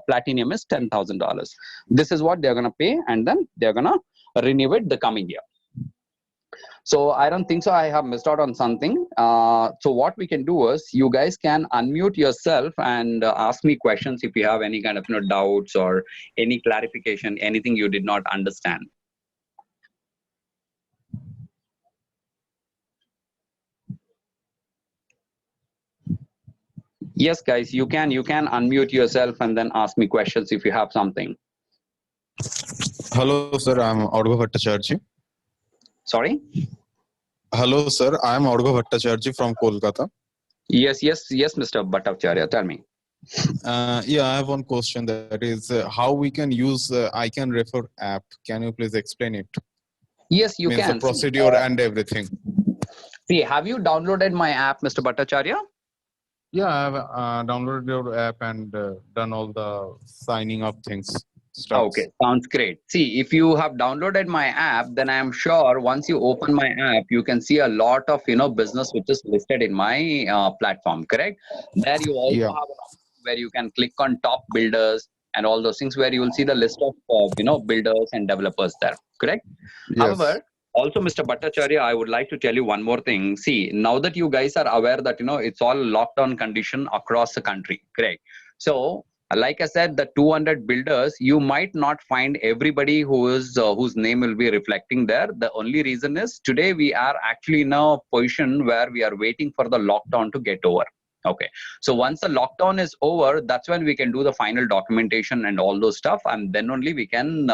Speaker 1: platinum is $10,000. This is what they're going to pay, and then they're going to renew it the coming year. So I don't think so I have missed out on something. So what we can do is, you guys can unmute yourself and ask me questions if you have any kind of doubts or any clarification, anything you did not understand. Yes, guys, you can unmute yourself and then ask me questions if you have something.
Speaker 2: Hello, sir. I'm Audgo Bhattacharjee.
Speaker 1: Sorry?
Speaker 2: Hello, sir. I'm Audgo Bhattacharjee from Kolkata.
Speaker 1: Yes, Mr. Bhattacharya. Tell me.
Speaker 2: Yeah, I have one question. That is, how we can use I Can Refer app. Can you please explain it?
Speaker 1: Yes, you can.
Speaker 2: The procedure and everything.
Speaker 1: See, have you downloaded my app, Mr. Bhattacharya?
Speaker 2: Yeah, I have downloaded your app and done all the signing up things.
Speaker 1: Okay, sounds great. See, if you have downloaded my app, then I am sure once you open my app, you can see a lot of business which is listed in my platform. Correct? There you also have an option where you can click on top builders and all those things, where you will see the list of builders and developers there. Correct? Yes. However, also, Mr. Bhattacharya, I would like to tell you one more thing. See, now that you guys are aware that it's all lockdown condition across the country. Correct? So, like I said, the 200 builders, you might not find everybody who is whose name will be reflecting there. The only reason is today we are actually in a position where we are waiting for the lockdown to get over. Okay, so once the lockdown is over, that's when we can do the final documentation and all those stuff, and then only we can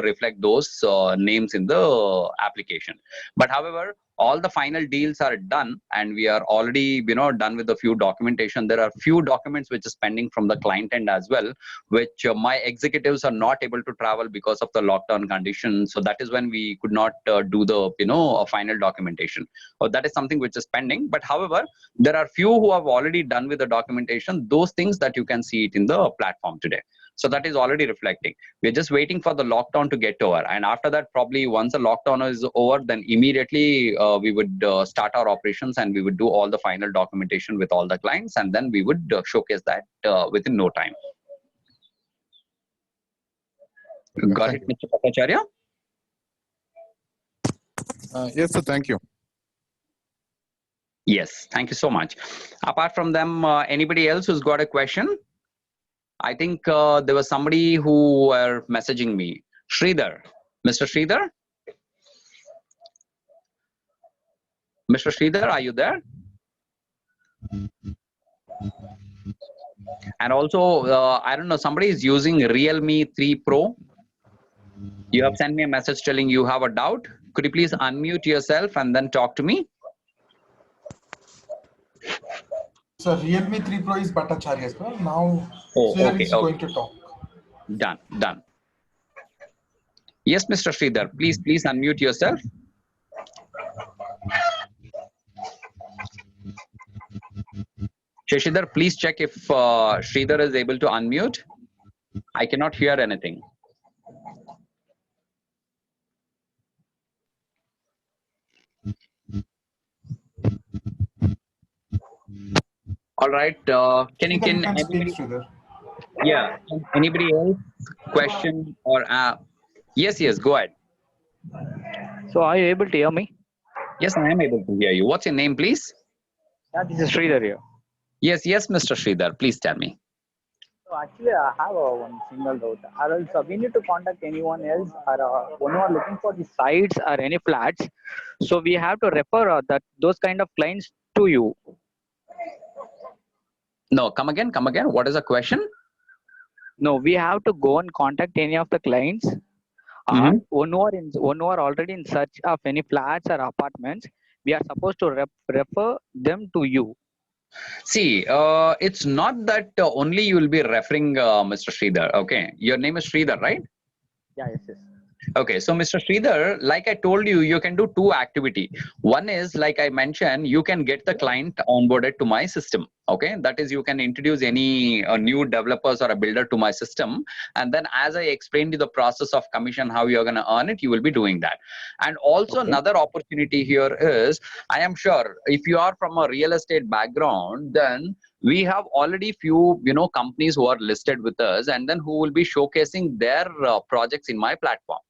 Speaker 1: reflect those names in the application. But however, all the final deals are done, and we are already done with a few documentation. There are few documents which is pending from the client end as well, which my executives are not able to travel because of the lockdown conditions. So that is when we could not do the final documentation. Or that is something which is pending. But however, there are few who have already done with the documentation, those things that you can see it in the platform today. So that is already reflecting. We're just waiting for the lockdown to get over. And after that, probably once the lockdown is over, then immediately we would start our operations, and we would do all the final documentation with all the clients, and then we would showcase that within no time. Got it, Mr. Bhattacharya?
Speaker 2: Yes, sir. Thank you.
Speaker 1: Yes, thank you so much. Apart from them, anybody else who's got a question? I think there was somebody who were messaging me. Sridhar. Mr. Sridhar? Mr. Sridhar, are you there? And also, I don't know, somebody is using Realme 3 Pro. You have sent me a message telling you have a doubt. Could you please unmute yourself and then talk to me?
Speaker 3: So Realme 3 Pro is Bhattacharya's. Now
Speaker 1: Sridhar
Speaker 3: is going to talk.
Speaker 1: Done. Yes, Mr. Sridhar, please unmute yourself. Shashidhar, please check if Sridhar is able to unmute. I cannot hear anything. All right. Can anybody? Yeah. Anybody else question or yes, go ahead.
Speaker 4: So are you able to hear me?
Speaker 1: Yes, I am able to hear you. What's your name, please?
Speaker 4: Yeah, this is Sridhar here.
Speaker 1: Yes, Mr. Sridhar. Please tell me.
Speaker 4: So actually, I have one single doubt. Or else we need to contact anyone else, or when we are looking for the sites or any flats, so we have to refer those kind of clients to you.
Speaker 1: No, come again. What is the question?
Speaker 4: No, we have to go and contact any of the clients. When who are already in search of any flats or apartments, we are supposed to refer them to you.
Speaker 1: See, it's not that only you will be referring Mr. Sridhar. Okay, your name is Sridhar, right?
Speaker 4: Yeah, yes.
Speaker 1: Okay, so Mr. Sridhar, like I told you, you can do two activity. One is, like I mentioned, you can get the client onboarded to my system. Okay, that is, you can introduce any new developers or a builder to my system, and then as I explained you the process of commission, how you're going to earn it, you will be doing that. And also
Speaker 4: Okay.
Speaker 1: another opportunity here is, I am sure if you are from a real estate background, then we have already few companies who are listed with us, and then who will be showcasing their projects in my platform.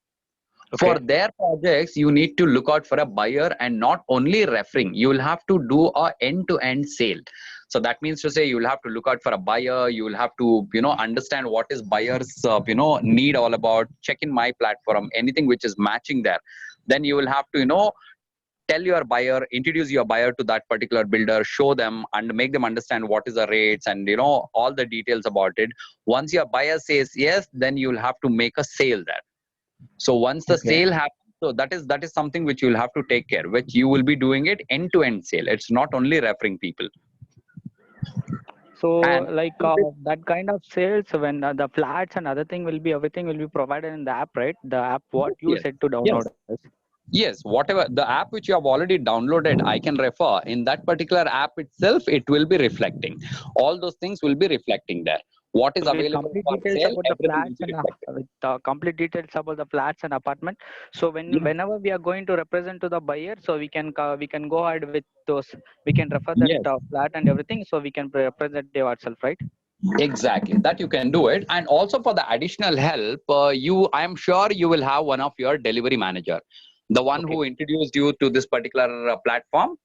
Speaker 1: For
Speaker 4: Okay.
Speaker 1: their projects, you need to look out for a buyer, and not only referring, you will have to do a end-to-end sale. So that means to say, you will have to look out for a buyer, you will have to understand what is buyers need all about, check in my platform anything which is matching there. Then you will have to tell your buyer, introduce your buyer to that particular builder, show them and make them understand what is the rates and all the details about it. Once your buyer says yes, then you will have to make a sale there. So once the
Speaker 4: Okay.
Speaker 1: sale happens, so that is something which you will have to take care, which you will be doing it end-to-end sale. It's not only referring people.
Speaker 4: So
Speaker 1: And
Speaker 4: like that kind of sales, when the flats and other thing will be, everything will be provided in the app, right? The app what you
Speaker 1: yes,
Speaker 4: said to
Speaker 1: yes,
Speaker 4: download us.
Speaker 1: yes, whatever the app which you have already downloaded, I can refer in that particular app itself. It will be reflecting. All those things will be reflecting there. What is
Speaker 4: With
Speaker 1: available
Speaker 4: complete
Speaker 1: for
Speaker 4: details
Speaker 1: sale,
Speaker 4: about the
Speaker 1: everything will
Speaker 4: flats
Speaker 1: be
Speaker 4: and
Speaker 1: reflected.
Speaker 4: with complete details about the flats and apartment. So
Speaker 1: Yes,
Speaker 4: whenever we are going to represent to the buyer, so we can go ahead with those. We can refer that
Speaker 1: yes.
Speaker 4: flat and everything, so we can represent ourselves, right?
Speaker 1: Exactly, that you can do it. And also for the additional help, I am sure you will have one of your delivery manager, the one
Speaker 4: Okay.
Speaker 1: who introduced you to this particular platform.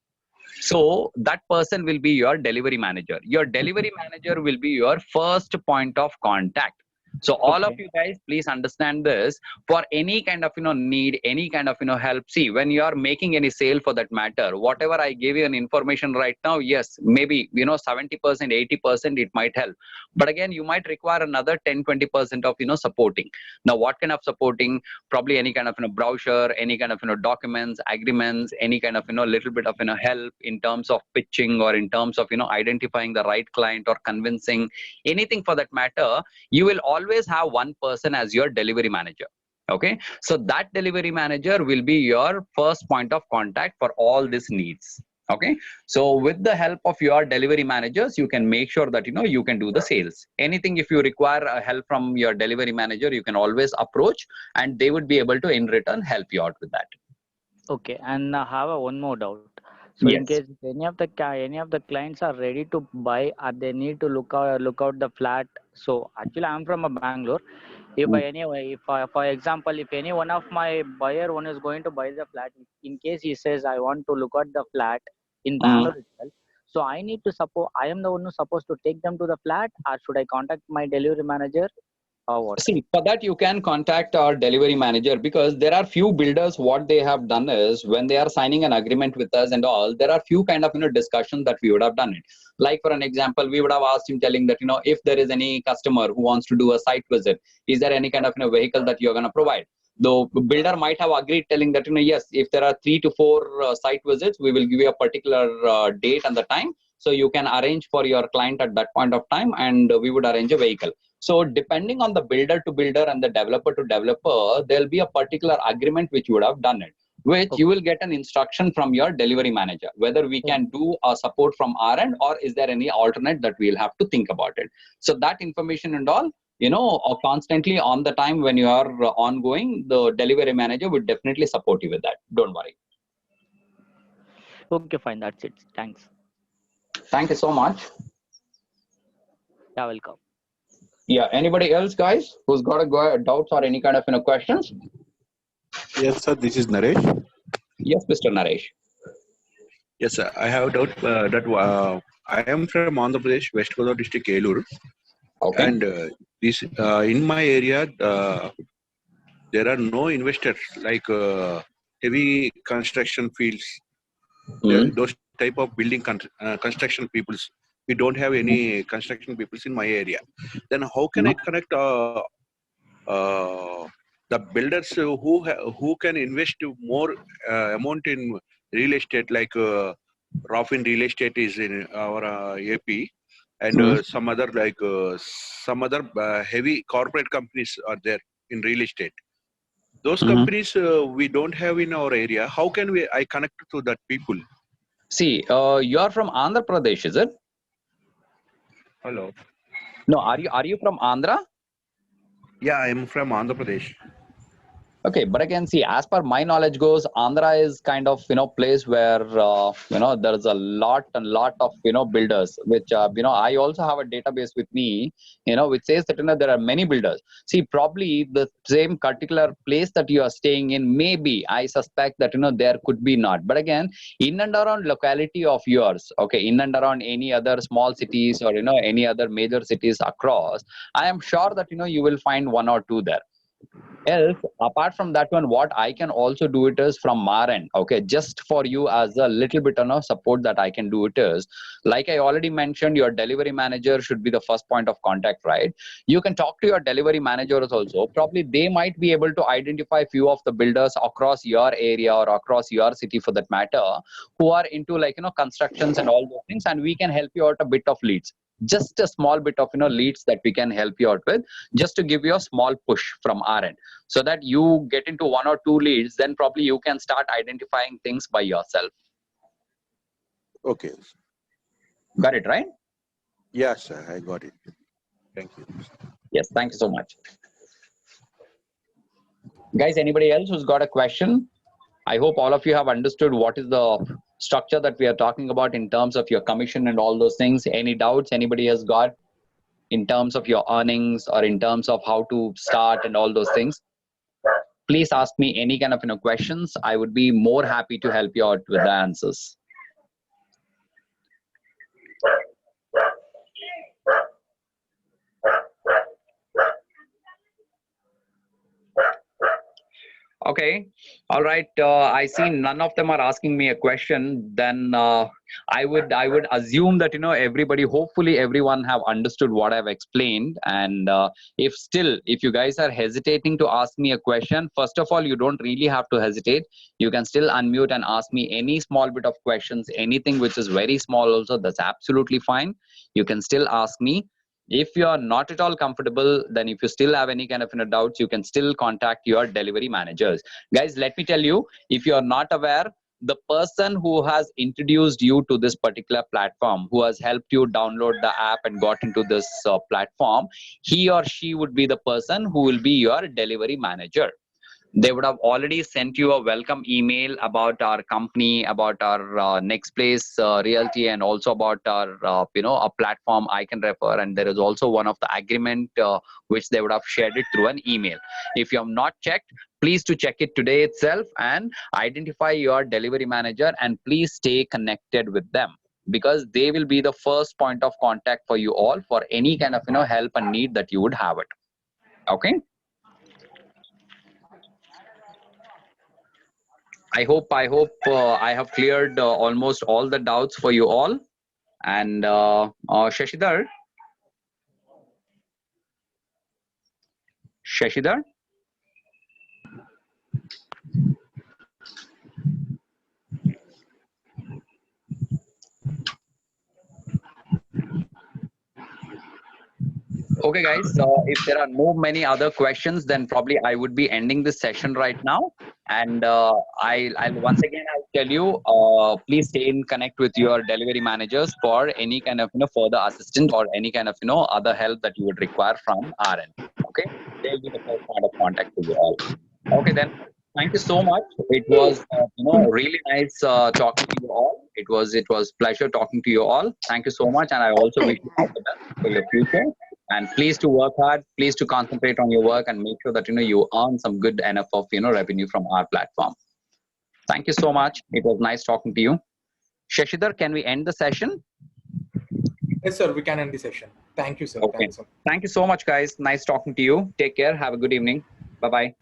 Speaker 1: So that person will be your delivery manager. Your delivery manager will be your first point of contact. So all of
Speaker 4: Okay.
Speaker 1: you guys, please understand this. For any kind of need, any kind of help. See, when you are making any sale for that matter, whatever I gave you an information right now, yes, maybe 70%, 80% it might help. But again, you might require another 10, 20% of supporting. Now, what kind of supporting? Probably any kind of brochure, any kind of documents, agreements, any kind of little bit of help in terms of pitching, or in terms of identifying the right client or convincing, anything for that matter. You will always have one person as your delivery manager. Okay, so that delivery manager will be your first point of contact for all these needs. Okay, so with the help of your delivery managers, you can make sure that you can do the sales. Anything, if you require help from your delivery manager, you can always approach, and they would be able to in return help you out with that.
Speaker 4: Okay. And I have one more doubt. So in
Speaker 1: Yes.
Speaker 4: case any of the clients are ready to buy, or they need to look out the flat. So actually, I'm from a Bangalore. If I anyway, if I, for example, if any one of my buyer one is going to buy the flat, in case he says I want to look at the flat in
Speaker 1: Mm.
Speaker 4: Bangalore itself, so I need to suppose I am the one who's supposed to take them to the flat, or should I contact my delivery manager, or what?
Speaker 1: See, for that you can contact our delivery manager, because there are few builders. What they have done is, when they are signing an agreement with us and all, there are few kind of discussions that we would have done it. Like for an example, we would have asked him, telling that if there is any customer who wants to do a site visit, is there any kind of vehicle that you're going to provide? The builder might have agreed, telling that yes, if there are 3 to 4 site visits, we will give you a particular date and the time, so you can arrange for your client at that point of time, and we would arrange a vehicle. So depending on the builder to builder and the developer to developer, there'll be a particular agreement which you would have done it, which you
Speaker 4: Okay.
Speaker 1: will get an instruction from your delivery manager, whether we
Speaker 4: Oh,
Speaker 1: can do a support from our end, or is there any alternate that we'll have to think about it. So that information and all, constantly on the time when you are ongoing, the delivery manager would definitely support you with that. Don't worry.
Speaker 4: okay, fine. That's it. Thanks.
Speaker 1: Thank you so much.
Speaker 4: Yeah, welcome.
Speaker 1: Yeah. Anybody else, guys, who's got doubts or any kind of questions?
Speaker 5: Yes, sir. This is Naresh.
Speaker 1: Yes, Mr. Naresh.
Speaker 5: Yes, sir. I have a doubt that I am from Andhra Pradesh, West Godavari district, Elur,
Speaker 1: Okay.
Speaker 5: and this in my area there are no investors like heavy construction fields.
Speaker 1: Mm.
Speaker 5: Those type of building construction peoples. We don't have any construction peoples in my area. Then how can I connect uh, the builders who can invest more amount in real estate, like Raufin Real Estate is in our AP, and
Speaker 1: Mm.
Speaker 5: some other heavy corporate companies are there in real estate. Those
Speaker 1: Mhm.
Speaker 5: companies we don't have in our area. How can I connect to that people?
Speaker 1: See, you are from Andhra Pradesh, is it?
Speaker 5: Hello.
Speaker 1: No, are you from Andhra?
Speaker 5: Yeah, I am from Andhra Pradesh.
Speaker 1: Okay, but again, see, as per my knowledge goes, Andhra is kind of place where there's a lot of builders. Which I also have a database with me, which says that there are many builders. See, probably the same particular place that you are staying in, maybe I suspect that there could be not. But again, in and around locality of yours, okay, in and around any other small cities or any other major cities across, I am sure that you will find one or two there. Else, apart from that one, what I can also do it is from our end, okay, just for you as a little bit of support that I can do it is, like I already mentioned, your delivery manager should be the first point of contact, right? You can talk to your delivery managers also. Probably they might be able to identify few of the builders across your area or across your city for that matter, who are into constructions and all those things, and we can help you out a bit of leads, just a small bit of leads that we can help you out with, just to give you a small push from our end, so that you get into one or two leads. Then probably you can start identifying things by yourself.
Speaker 5: Okay.
Speaker 1: Got it, right?
Speaker 5: Yes, sir, I got it. Thank you.
Speaker 1: Yes, thank you so much. Guys, anybody else who's got a question? I hope all of you have understood what is the structure that we are talking about in terms of your commission and all those things. Any doubts anybody has got in terms of your earnings or in terms of how to start and all those things? Please ask me any kind of questions. I would be more happy to help you out with the answers. Okay, all right. I see none of them are asking me a question. Then I would assume that everybody, hopefully everyone have understood what I've explained. And if you guys are hesitating to ask me a question, first of all, you don't really have to hesitate. You can still unmute and ask me any small bit of questions, anything which is very small also. That's absolutely fine. You can still ask me. If you are not at all comfortable, then if you still have any kind of doubts, you can still contact your delivery managers. Guys, let me tell you, if you are not aware, the person who has introduced you to this particular platform, who has helped you download the app and got into this platform, he or she would be the person who will be your delivery manager. They would have already sent you a welcome email about our company, about our Nextplace realty, and also about our a platform I can refer. And there is also one of the agreement which they would have shared it through an email. If you have not checked, please to check it today itself and identify your delivery manager, and please stay connected with them, because they will be the first point of contact for you all for any kind of help and need that you would have it. Okay. I hope I have cleared almost all the doubts for you all. And Shashidhar, okay, guys. If there are no many other questions, then probably I would be ending this session right now. And I'll once again I'll tell you, please stay in connect with your delivery managers for any kind of further assistance or any kind of other help that you would require from our end. Okay, they'll be the first point of contact with you all. Okay, then. Thank you so much. It was really nice talking to you all. It was pleasure talking to you all. Thank you so much, and I also wish you all the best for your future. And please to work hard. Please to concentrate on your work and make sure that you earn some good enough of revenue from our platform. Thank you so much. It was nice talking to you. Shashidhar, can we end the session?
Speaker 3: Yes, sir. We can end the session. Thank you, sir.
Speaker 1: Okay.
Speaker 3: Thanks, sir.
Speaker 1: Thank you so much, guys. Nice talking to you. Take care. Have a good evening. Bye bye.